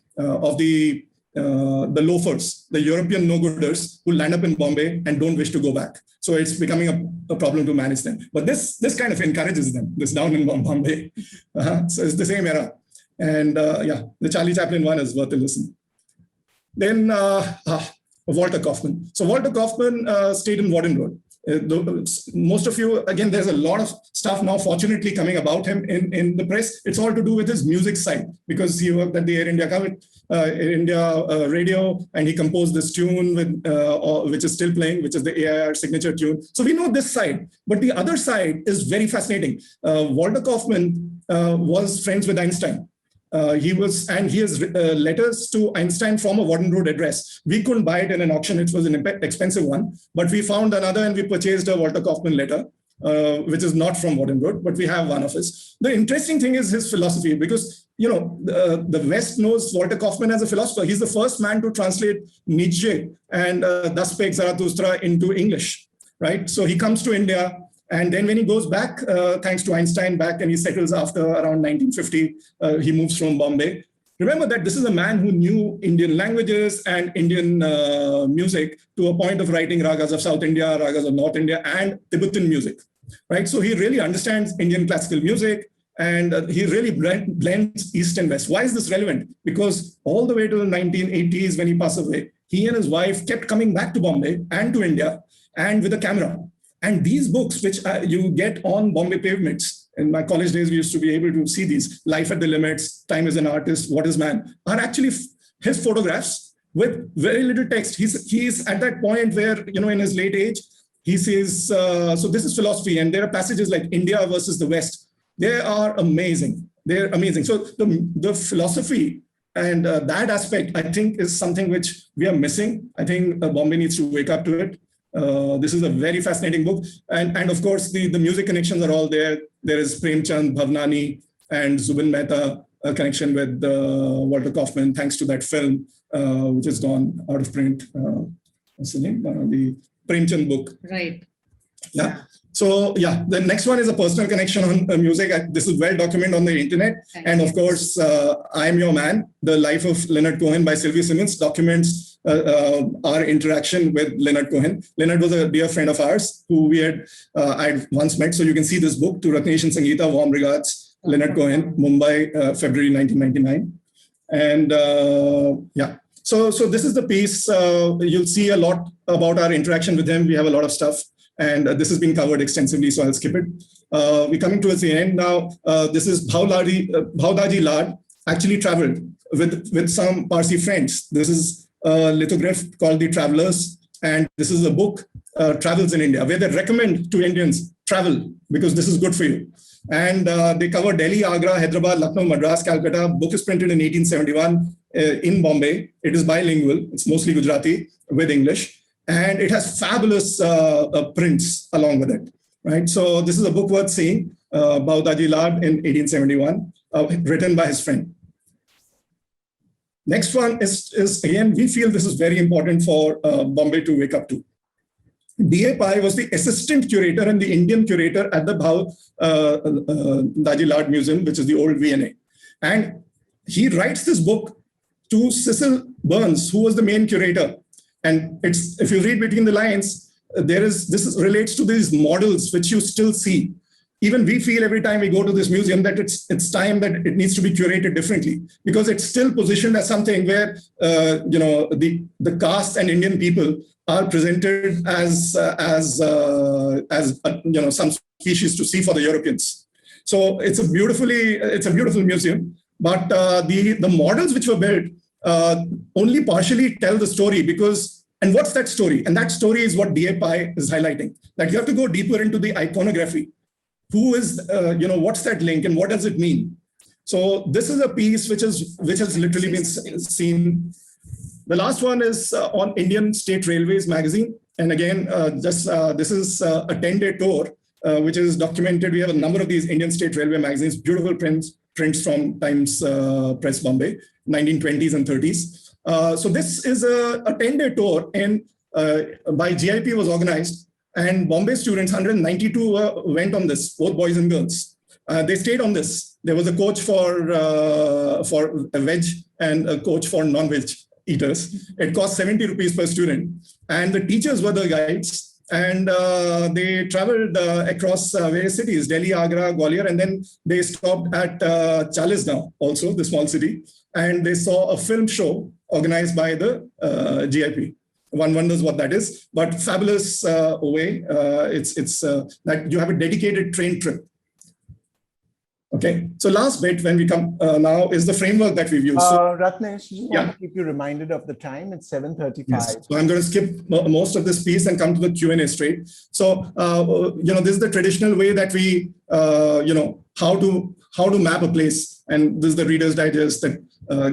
loafers, the European no-gooders who land up in Bombay and don't wish to go back. So it's becoming a problem to manage them. But this kind of encourages them, this Down in Bombay. So it's the same era. And yeah, the Charlie Chaplin one is worth a listen. Then Walter Kaufman. So Walter Kaufman stayed in Warden Road. Most of you, again, there's a lot of stuff now, fortunately, coming about him in the press. It's all to do with his music side, because he worked at the Air India radio, and he composed this tune which is still playing, which is the AIR signature tune. So we know this side, but the other side is very fascinating. Walter Kaufman was friends with Einstein. He has letters to Einstein from a Warden Road address. We couldn't buy it in an auction. It was an expensive one, but we found another and we purchased a Walter Kaufman letter, which is not from Warden Road, but we have one of his. The interesting thing is his philosophy, because, the West knows Walter Kaufman as a philosopher. He's the first man to translate Nietzsche and Thus Spake Zarathustra into English, right? So he comes to India. And then when he goes back, thanks to Einstein, back, and he settles after around 1950, he moves from Bombay. Remember that this is a man who knew Indian languages and Indian music to a point of writing ragas of South India, ragas of North India, and Tibetan music, right? So he really understands Indian classical music, and he really blends East and West. Why is this relevant? Because all the way to the 1980s, when he passed away, he and his wife kept coming back to Bombay and to India, and with a camera. And these books, which you get on Bombay pavements, in my college days, we used to be able to see these, Life at the Limits, Time is an Artist, What is Man, are actually his photographs with very little text. He's at that point where, in his late age, he says, so this is philosophy. And there are passages like India versus the West. They are amazing. They're amazing. So the philosophy and that aspect, I think, is something which we are missing. I think Bombay needs to wake up to it. This is a very fascinating book. And of course, the music connections are all there. There is Premchand, Bhavnani, and Zubin Mehta, a connection with Walter Kaufman, thanks to that film, which has gone out of print. What's the name? The Premchand book. Right. Yeah. So yeah, the next one is a personal connection on music. This is well documented on the internet. And of course, I Am Your Man, The Life of Leonard Cohen by Sylvie Simmons, documents our interaction with Leonard Cohen. Leonard was a dear friend of ours who I'd once met. So you can see this book, To Ratnesh and Sangeeta, Warm Regards, Leonard Cohen, Mumbai, February 1999. And yeah, so this is the piece. You'll see a lot about our interaction with him. We have a lot of stuff. And this has been covered extensively, so I'll skip it. We're coming towards the end now. This is Bhaudaji Lad actually traveled with some Parsi friends. This is a lithograph called The Travelers. And this is a book, Travels in India, where they recommend to Indians, travel, because this is good for you. And they cover Delhi, Agra, Hyderabad, Lucknow, Madras, Calcutta. Book is printed in 1871 in Bombay. It is bilingual. It's mostly Gujarati with English. And it has fabulous prints along with it, right? So this is a book worth seeing, Bhaudaji Lad in 1871, written by his friend. Next one is again, we feel this is very important for Bombay to wake up to. D.A. Pai was the assistant curator and the Indian curator at the Bhaudaji Lad Museum, which is the old V&A. And he writes this book to Cecil Burns, who was the main curator. And if you read between the lines, relates to these models which you still see. Even we feel every time we go to this museum that it's time that it needs to be curated differently, because it's still positioned as something where the caste and Indian people are presented as some species to see for the Europeans. So it's a beautiful museum, but the models which were built only partially tell the story, and what's that story? And that story is what DAPI is highlighting. That you have to go deeper into the iconography. Who is, what's that link and what does it mean? So this is a piece which has literally been seen. The last one is on Indian State Railways magazine. And again, this is a 10-day tour, which is documented. We have a number of these Indian State Railway magazines, beautiful prints from Times Press Bombay, 1920s and 30s. So this is a 10-day tour by GIP was organized. And Bombay students, 192 went on this, both boys and girls. They stayed on this. There was a coach for a veg and a coach for non-veg eaters. It cost 70 rupees per student. And the teachers were the guides. And they traveled across various cities, Delhi, Agra, Gwalior, and then they stopped at Chalisgaon, also the small city. And they saw a film show organized by the GIP. One wonders what that is, but fabulous way. It's that you have a dedicated train trip. Okay, so last bit when we come now is the framework that we've used. Ratnesh, just want to keep you reminded of the time. It's 7:35. Yes. So I'm going to skip most of this piece and come to the Q&A straight. So this is the traditional way that we how to map a place, and this is the Reader's Digest, that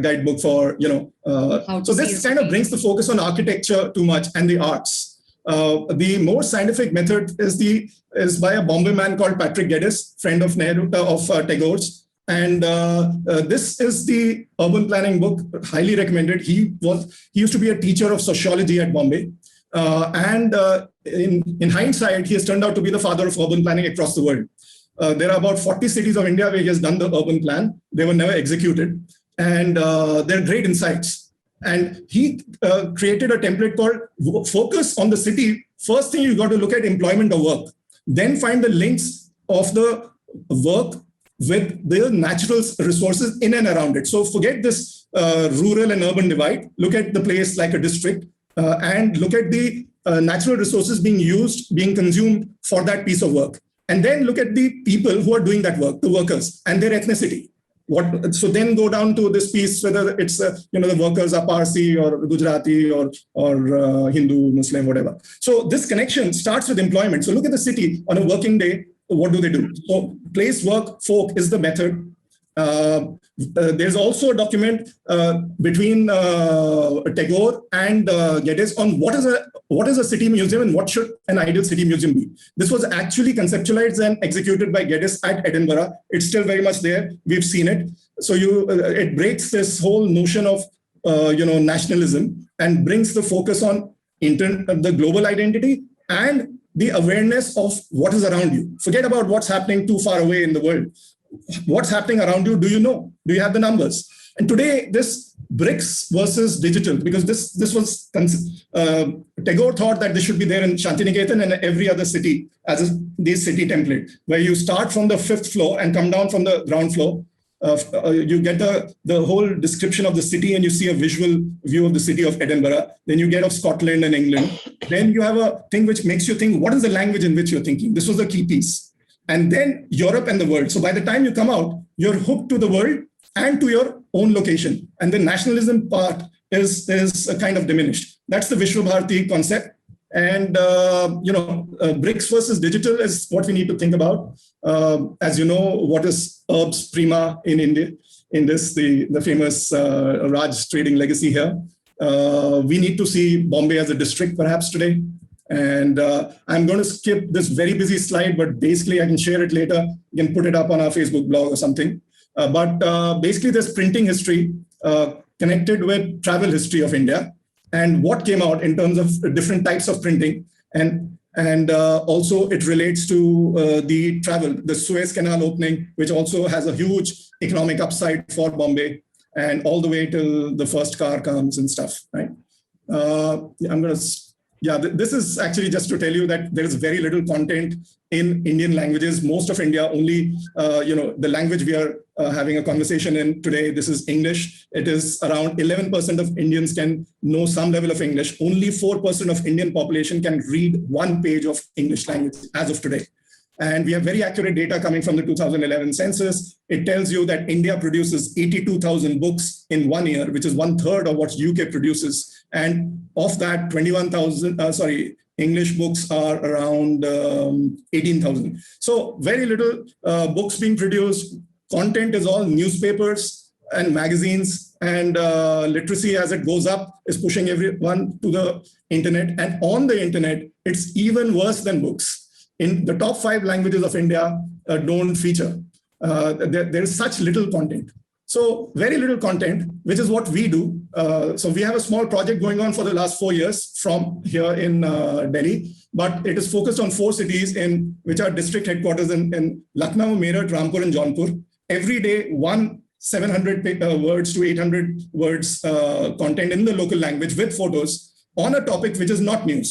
guidebook for so this kind of brings the focus on architecture too much and the arts. The more scientific method is by a Bombay man called Patrick Geddes, friend of Nehru, of Tagore's, and this is the urban planning book, highly recommended. He used to be a teacher of sociology at Bombay, and in hindsight, he has turned out to be the father of urban planning across the world. There are about 40 cities of India where he has done the urban plan. They were never executed. And they're great insights. And he created a template called Focus on the City. First thing, you got to look at employment or work. Then find the links of the work with the natural resources in and around it. So forget this rural and urban divide. Look at the place like a district and look at the natural resources being used, being consumed for that piece of work. And then look at the people who are doing that work, the workers, and their ethnicity. So then go down to this piece, whether it's the workers are Parsi or Gujarati or Hindu, Muslim, whatever. So this connection starts with employment. So look at the city on a working day. What do they do? So place, work, folk is the method. There's also a document between Tagore and Geddes on what is a city museum and what should an ideal city museum be. This was actually conceptualized and executed by Geddes at Edinburgh. It's still very much there. We've seen it. So it breaks this whole notion of nationalism and brings the focus on the global identity and the awareness of what is around you. Forget about what's happening too far away in the world. What's happening around you? Do you know? Do you have the numbers? And today, this bricks versus digital, because this was Tagore thought that this should be there in Shantiniketan and every other city as this city template, where you start from the 5th floor and come down from the ground floor. You get the whole description of the city and you see a visual view of the city of Edinburgh. Then you get of Scotland and England. Then you have a thing which makes you think, what is the language in which you're thinking? This was the key piece. And then Europe and the world. So by the time you come out, you're hooked to the world and to your own location. And the nationalism part is kind of diminished. That's the Vishwabharati concept. And, bricks versus digital is what we need to think about. As you know, what is Urbs Prima in India, in this, the famous Raj trading legacy here. We need to see Bombay as a district perhaps today. And I'm going to skip this very busy slide, but basically I can share it later. You can put it up on our Facebook blog or something. But basically there's printing history connected with travel history of India and what came out in terms of different types of printing. And also it relates to the travel, the Suez Canal opening, which also has a huge economic upside for Bombay and all the way till the first car comes and stuff, right? I'm going to Yeah, this is actually just to tell you that there is very little content in Indian languages. Most of India only, the language we are having a conversation in today, this is English. It is around 11% of Indians can know some level of English. Only 4% of Indian population can read one page of English language as of today. And we have very accurate data coming from the 2011 census. It tells you that India produces 82,000 books in 1 year, which is 1/3 of what UK produces. And of that, 21,000, English books are around 18,000. So very little books being produced. Content is all newspapers and magazines, and literacy as it goes up is pushing everyone to the internet. And on the internet, it's even worse than books. In the top 5 languages of India don't feature. There is such little content. So very little content, which is what we do. So we have a small project going on for the last 4 years from here in Delhi, but it is focused on 4 cities which are district headquarters in Lucknow, Meerut, Rampur, and Jaunpur. Every day, 700 words to 800 words content in the local language with photos on a topic which is not news,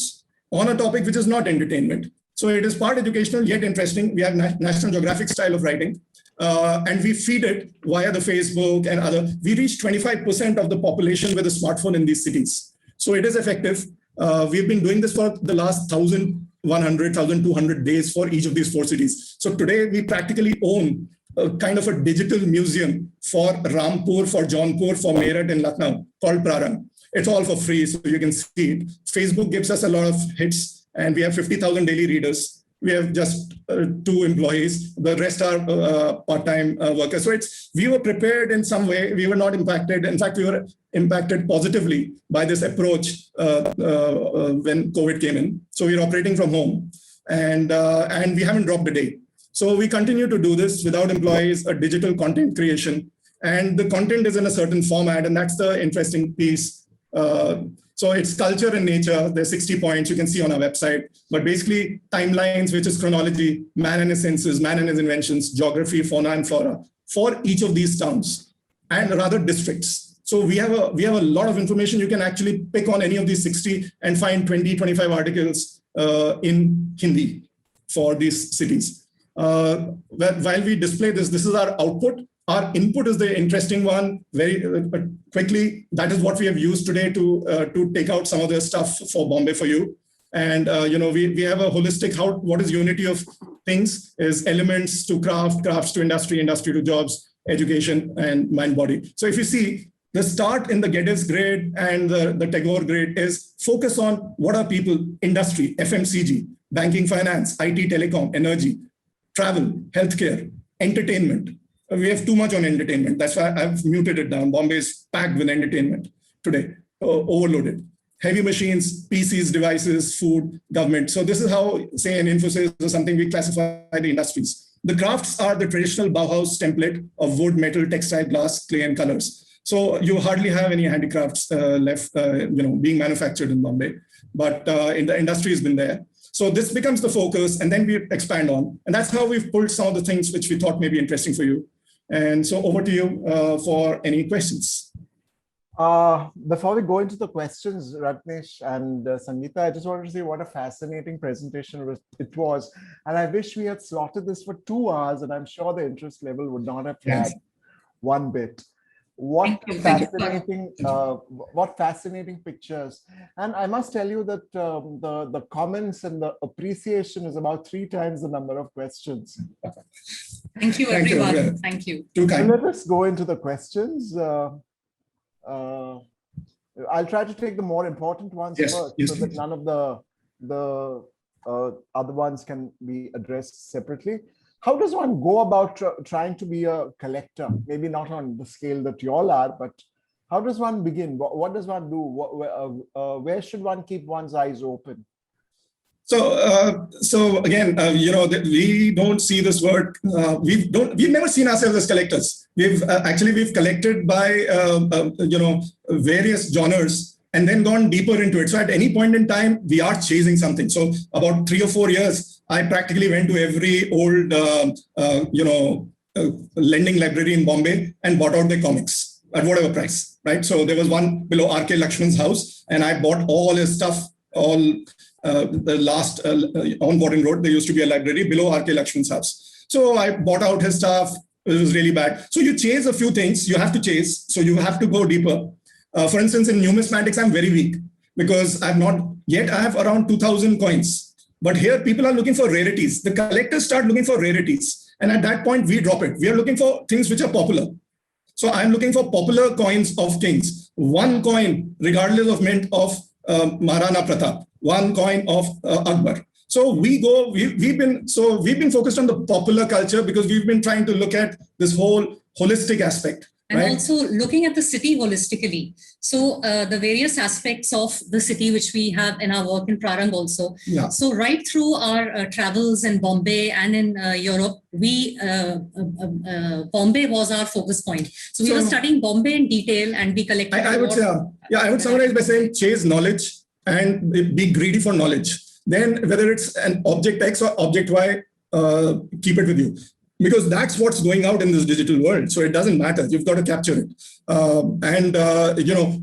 on a topic which is not entertainment. So it is part educational, yet interesting. We have National Geographic style of writing. And we feed it via the Facebook and other. We reach 25% of the population with a smartphone in these cities. So it is effective. We've been doing this for the last 1,100, 1,200 days for each of these 4 cities. So today we practically own a kind of a digital museum for Rampur, for Jaunpur, for Meerut and Lucknow called Prarang. It's all for free, so you can see it. Facebook gives us a lot of hits, and we have 50,000 daily readers. We have just 2 employees. The rest are part-time workers. So we were prepared in some way. We were not impacted. In fact, we were impacted positively by this approach when COVID came in. So we're operating from home, and we haven't dropped a day. So we continue to do this without employees, a digital content creation. And the content is in a certain format, and that's the interesting piece. So it's culture and nature. There's 60 points you can see on our website, but basically timelines, which is chronology, man and his senses, man and his inventions, geography, fauna and flora for each of these towns and rather districts. So we have a lot of information. You can actually pick on any of these 60 and find 20, 25 articles in Hindi for these cities. While we display this is our output. Our input is the interesting one. Very quickly, that is what we have used today to take out some of the stuff for Bombay for you. And we have a holistic what is unity of things is elements to craft, crafts to industry, industry to jobs, education and mind body. So if you see the start in the Geddes grade and the Tagore grade is focus on what are people, industry, FMCG, banking, finance, IT, telecom, energy, travel, healthcare, entertainment. We have too much on entertainment. That's why I've muted it down. Bombay is packed with entertainment today, overloaded. Heavy machines, PCs, devices, food, government. So this is how, say, in Infosys or something, we classify the industries. The crafts are the traditional Bauhaus template of wood, metal, textile, glass, clay, and colors. So you hardly have any handicrafts left, being manufactured in Bombay. But in the industry has been there. So this becomes the focus, and then we expand on. And that's how we've pulled some of the things which we thought may be interesting for you. And so over to you for any questions. Before we go into the questions, Ratnesh and Sangeeta, I just wanted to say what a fascinating presentation it was. And I wish we had slotted this for 2 hours, and I'm sure the interest level would not have flagged one bit. What fascinating pictures. And I must tell you that the comments and the appreciation is about 3 times the number of questions. Thank you, everyone. Thank you. So let us go into the questions. I'll try to take the more important ones first, so that none of the other ones can be addressed separately. How does one go about trying to be a collector? Maybe not on the scale that you all are, but how does one begin? What does one do? Where should one keep one's eyes open? So again, we don't see this work. We've never seen ourselves as collectors. We've collected by various genres and then gone deeper into it. So at any point in time, we are chasing something. So about 3 or 4 years, I practically went to every old lending library in Bombay and bought out their comics at whatever price, right? So there was one below R.K. Lakshman's house, and I bought all his stuff all the last on Warden Road, there used to be a library below R.K. Lakshman's house. So I bought out his stuff. It was really bad. So you chase a few things. You have to chase. So you have to go deeper. For instance, in numismatics, I'm very weak because I have around 2,000 coins. But here people are looking for rarities. The collectors start looking for rarities. And at that point, we drop it. We are looking for things which are popular. So I'm looking for popular coins of kings. One coin, regardless of mint, of Maharana Pratap. One coin of Akbar. So we've been focused on the popular culture because we've been trying to look at this whole holistic aspect. And right? also looking at the city holistically. So the various aspects of the city, which we have in our work in Prarang also. Yeah. So right through our travels in Bombay and in Europe, Bombay was our focus point. So we were studying Bombay in detail and we collected. I would say, I would summarize by saying chase knowledge and be greedy for knowledge. Then whether it's an object X or object Y, keep it with you. Because that's what's going out in this digital world. So it doesn't matter. You've got to capture it.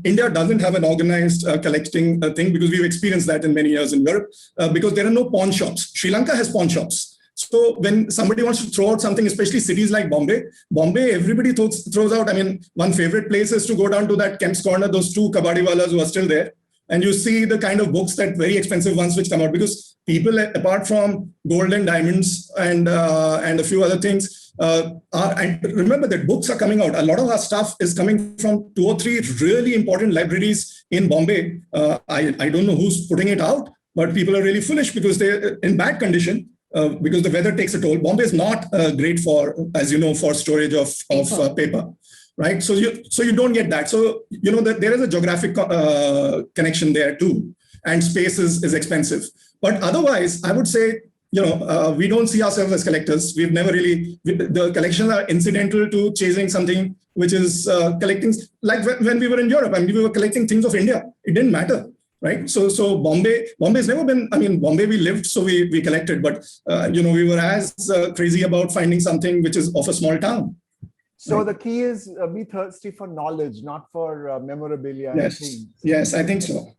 India doesn't have an organized collecting thing because we've experienced that in many years in Europe because there are no pawn shops. Sri Lanka has pawn shops. So when somebody wants to throw out something, especially cities like Bombay, everybody throws out. I mean, one favorite place is to go down to that Kemp's Corner, those two kabadiwalas who are still there. And you see the kind of books, that very expensive ones which come out, because people, apart from gold and diamonds and a few other things, and remember that books are coming out. A lot of our stuff is coming from 2 or 3 really important libraries in Bombay. I don't know who's putting it out, but people are really foolish because they're in bad condition because the weather takes a toll. Bombay is not great for, as you know, for storage of paper. Right, so you don't get that. So that there is a geographic connection there too, and space is expensive. But otherwise, I would say we don't see ourselves as collectors. We've never really. The collections are incidental to chasing something which is collecting. Like when we were in Europe, I mean, we were collecting things of India. It didn't matter, right? So Bombay's never been. I mean, Bombay we lived, so we collected. But we were as crazy about finding something which is of a small town. So right. The key is be thirsty for knowledge, not for memorabilia. Yes, I think so.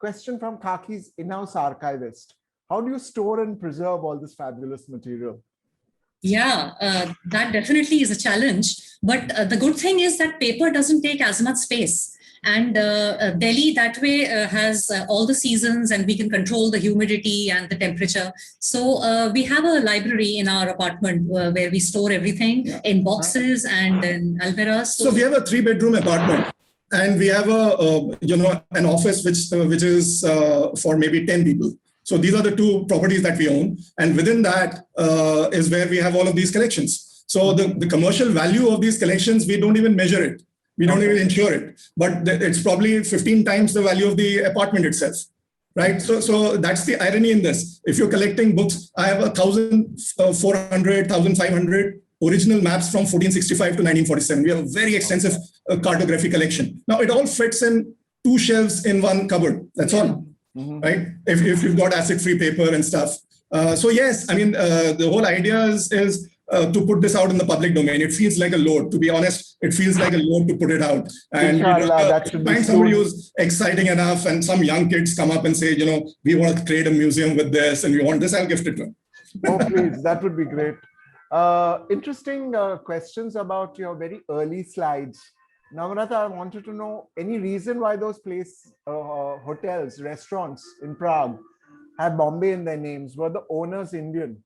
Question from Kaki's in-house archivist. How do you store and preserve all this fabulous material? Yeah, that definitely is a challenge. But the good thing is that paper doesn't take as much space. And Delhi that way has all the seasons, and we can control the humidity and the temperature. So we have a library in our apartment where we store everything in boxes and in almirahs. So we have a 3-bedroom apartment, and we have an office which is for maybe 10 people. So these are the 2 properties that we own, and within that is where we have all of these collections. So the commercial value of these collections, we don't even measure it. We don't even insure it, but it's probably 15 times the value of the apartment itself, right? So that's the irony in this. If you're collecting books, I have 1,400, 1,500 original maps from 1465 to 1947. We have a very extensive cartography collection. Now it all fits in 2 shelves in one cupboard. That's all, right? If you've got acid-free paper and stuff. So yes, I mean, the whole idea is to put this out in the public domain. It feels like a load. To be honest, it feels like a load to put it out. And find somebody who's exciting enough, and some young kids come up and say, we want to create a museum with this, and we want this, I'll gift it to them. Oh, please, that would be great. Interesting questions about your very early slides. Namrata, I wanted to know any reason why those hotels, restaurants in Prague have Bombay in their names. Were the owners Indian?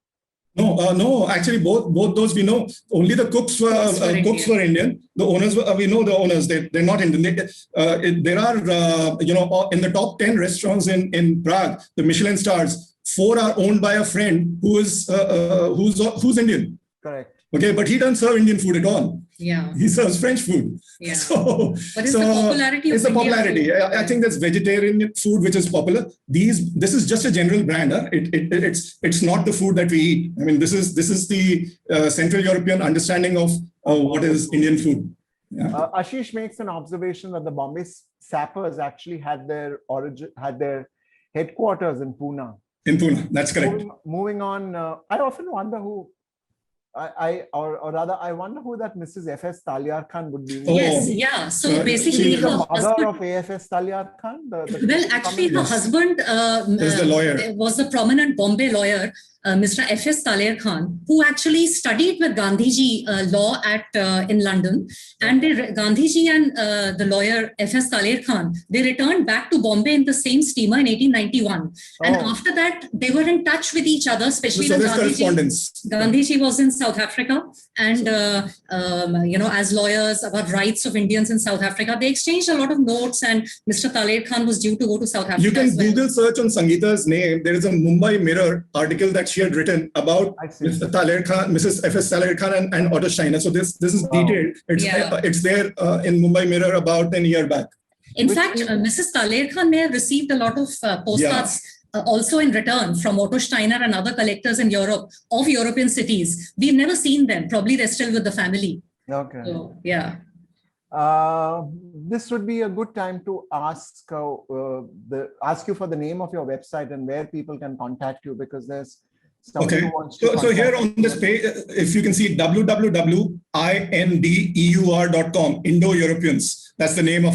No. Actually, both those we know. Only the cooks were Indian. The owners we know the owners. They're not Indian. There are in the top 10 restaurants in Prague, the Michelin stars, 4 are owned by a friend who's Indian. Correct. Okay, but he doesn't serve Indian food at all. Yeah. He serves French food. Yeah. But it's the popularity of It's the popularity. Food. I think that's vegetarian food which is popular. This is just a general brand. It's not the food that we eat. I mean, this is the Central European understanding of what is Indian food. Yeah. Ashish makes an observation that the Bombay sappers actually had their headquarters in Pune. In Pune, that's correct. Moving on, I often wonder or rather, I wonder who that Mrs. F.S. Talyar Khan would be. Yes, yeah. So basically, she's the mother of A.F.S. Talyar Khan. Well, actually, her husband was the prominent Bombay lawyer, Mr. F.S. Talyar Khan, who actually studied with Gandhiji law in London. And Gandhiji and the lawyer F.S. Talyar Khan, they returned back to Bombay in the same steamer in 1891. And after that, they were in touch with each other, especially when Gandhiji was in South Africa. And, as lawyers about rights of Indians in South Africa, they exchanged a lot of notes, and Mr. Talyar Khan was due to go to South Africa. You can Google search on Sangeeta's name. There is a Mumbai Mirror article that she had written about Mr. Talyar Khan, Mrs. F.S. Talyar Khan and Otto Steiner. So this is detailed. It's there in Mumbai Mirror about a year back. In fact, Mrs. Talyar Khan may have received a lot of postcards also in return from Otto Steiner and other collectors in Europe of European cities. We've never seen them. Probably they're still with the family. Okay. So, yeah. This would be a good time to ask you for the name of your website and where people can contact you, because there's somebody who wants to so here on this page, if you can see www.indeur.com, Indo-Europeans. That's the name of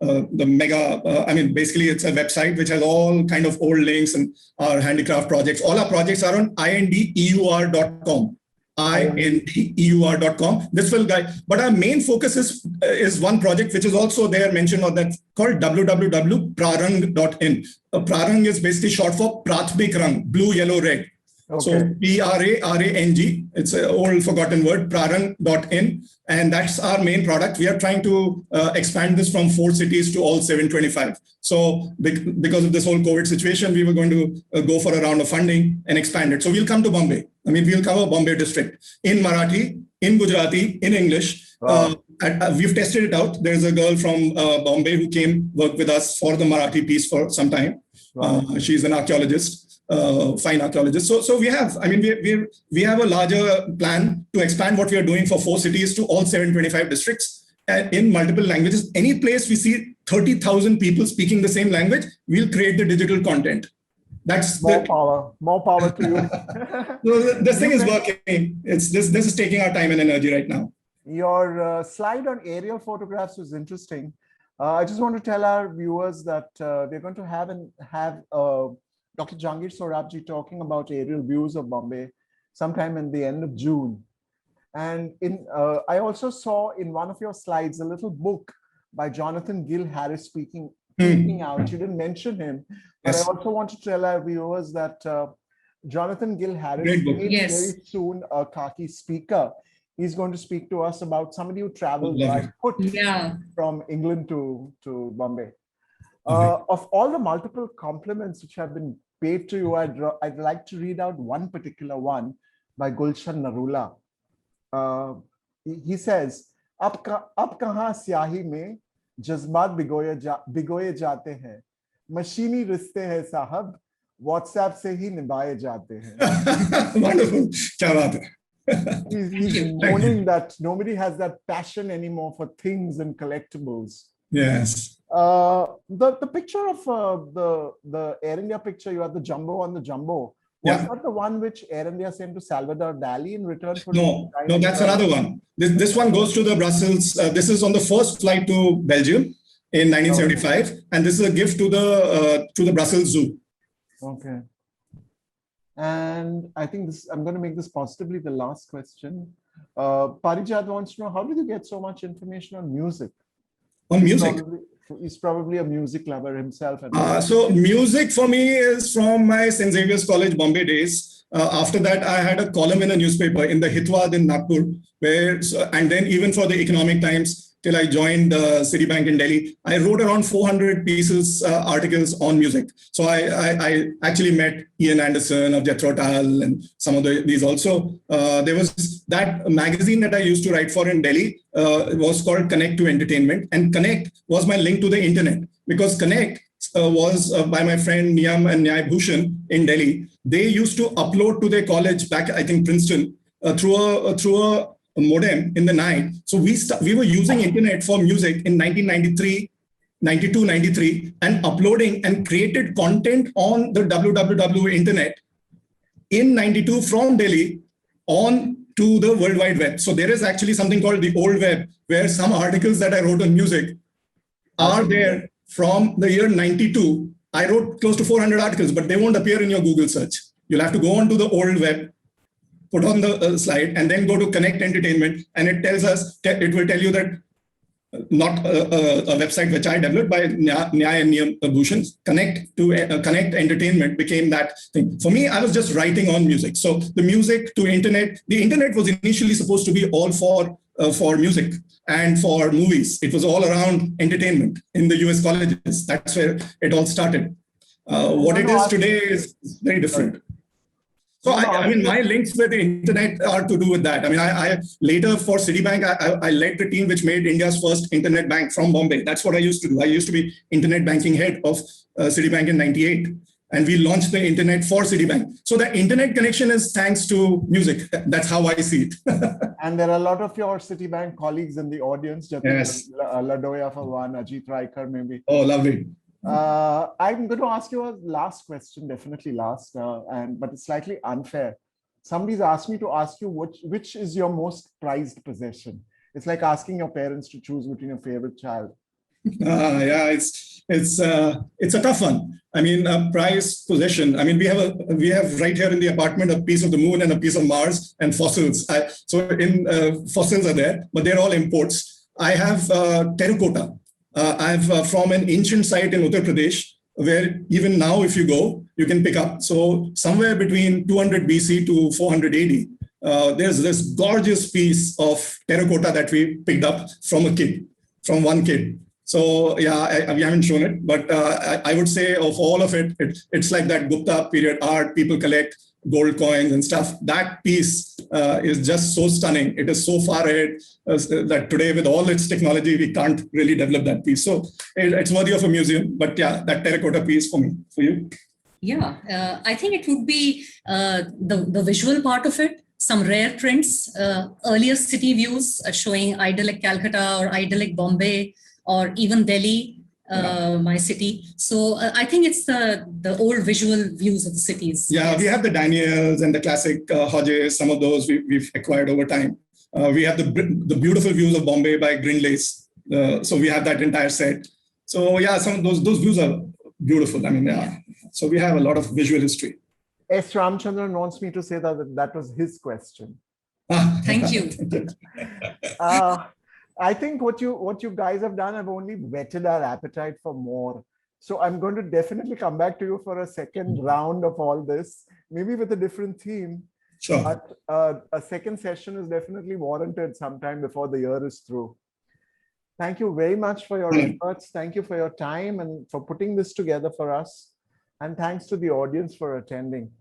the mega, basically it's a website which has all kind of old links and our handicraft projects. All our projects are on indeur.com. indeur.com. This will guide, but our main focus is one project which is also there mentioned on that, called www.prarang.in. Prarang is basically short for Prathmik Rang, blue, yellow, red. Okay. So Prarang, it's an old forgotten word, prarang.in, and that's our main product. We are trying to expand this from 4 cities to all 725. So because of this whole COVID situation, we were going to go for a round of funding and expand it. So we'll come to Bombay. We'll cover Bombay district in Marathi, in Gujarati, in English. Wow. We've tested it out. There's a girl from Bombay who work with us for the Marathi piece for some time. Wow. She's an archaeologist. Fine archaeologist. So we have, we have a larger plan to expand what we are doing for 4 cities to all 725 districts in multiple languages. Any place we see 30,000 people speaking the same language, we'll create the digital content. That's more power to you. So this thing is working. This is taking our time and energy right now. Your slide on aerial photographs was interesting. I just want to tell our viewers that we're going to have Dr. Jahangir Sorabji talking about aerial views of Bombay sometime in the end of June. And I also saw in one of your slides a little book by Jonathan Gill Harris speaking out. You didn't mention him, but I also want to tell our viewers that Jonathan Gill Harris is very soon a khaki speaker. He's going to speak to us about somebody who traveled by foot from England to Bombay. Of all the multiple compliments which have been paid to you, I'd like to read out one particular one by Gulshan Narula. He says, "Ab kahan syahi mein jazbaat bigoye jate hain. Mashini riste hai sahab, WhatsApp se hi nibaye jate hain." Wonderful. Kya baat hai. He's mourning that nobody has that passion anymore for things and collectibles. Yes. The picture of the Air India picture, you have the jumbo on the jumbo. Was that the one which Air India sent to Salvador Dali in return for? No, that's another one. This one goes to the Brussels. This is on the first flight to Belgium in 1975, and this is a gift to the Brussels Zoo. Okay. And I think I'm going to make this possibly the last question. Parijat wants to know, how did you get so much information on music? On music? He's probably a music lover himself. So music for me is from my St. Xavier's College Bombay days. After that, I had a column in a newspaper in the Hitwad in Nagpur, and then even for the Economic Times, till I joined Citibank in Delhi, I wrote around 400 pieces, articles on music. So I actually met Ian Anderson of Jethro Tull and some of these also. There was that magazine that I used to write for in Delhi, was called Connect to Entertainment. And Connect was my link to the internet, because Connect was by my friend Niyam and Nyay Bhushan in Delhi. They used to upload to their college back, I think Princeton, through a modem in the night. So we were using internet for music in 1992, 93, and uploading and created content on the www internet in 92 from Delhi on to the World Wide Web. So there is actually something called the old web, where some articles that I wrote on music are there from the year 92. I wrote close to 400 articles, but they won't appear in your Google search. You'll have to go onto the old web, put on the slide, and then go to Connect Entertainment, and it tells us, it will tell you that not a website which I developed by Nyaya and Niyam Bhushan, Connect Entertainment became that thing. For me, I was just writing on music. So the music to internet, the internet was initially supposed to be all for music and for movies. It was all around entertainment in the US colleges. That's where it all started. What it is today is very different. So I mean, my links with the internet are to do with that. I mean, I later for Citibank, I led the team which made India's first internet bank from Bombay. That's what I used to do. I used to be internet banking head of Citibank in '98. And we launched the internet for Citibank. So the internet connection is thanks to music. That's how I see it. And there are a lot of your Citibank colleagues in the audience. Yes. Ladoya for one, Ajit Raikar maybe. Oh, lovely. I'm going to ask you a last question, definitely last, but it's slightly unfair. Somebody's asked me to ask you which is your most prized possession. It's like asking your parents to choose between your favorite child. Yeah, it's a tough one. I mean, a prized possession. I mean, we have right here in the apartment a piece of the moon and a piece of Mars and fossils. Fossils are there, but they're all imports. I have terracotta. I've from an ancient site in Uttar Pradesh, where even now, if you go, you can pick up. So somewhere between 200 BC to 400 AD, there's this gorgeous piece of terracotta that we picked up from one kid. So yeah, we haven't shown it, but I would say of all of it, it's like that Gupta period art. People collect gold coins and stuff. That piece is just so stunning. It is so far ahead that today, with all its technology, we can't really develop that piece. So it's worthy of a museum. But yeah, that terracotta piece for me. For you? Yeah, I think it would be the visual part of it. Some rare prints, earlier city views showing idyllic Calcutta or idyllic Bombay or even Delhi, my city. So I think it's the old visual views of the cities. Yeah, yes. We have the Daniels and the classic Hodges. Some of those we've acquired over time. We have the beautiful views of Bombay by Grindlace. So we have that entire set. So yeah, some of those views are beautiful. I mean, yeah. So we have a lot of visual history. S. Ramchandran wants me to say that was his question. Thank you. I think what you guys have done have only whetted our appetite for more. So I'm going to definitely come back to you for a second round of all this, maybe with a different theme. Sure. But a second session is definitely warranted sometime before the year is through. Thank you very much for your efforts. Thank you for your time and for putting this together for us. And thanks to the audience for attending.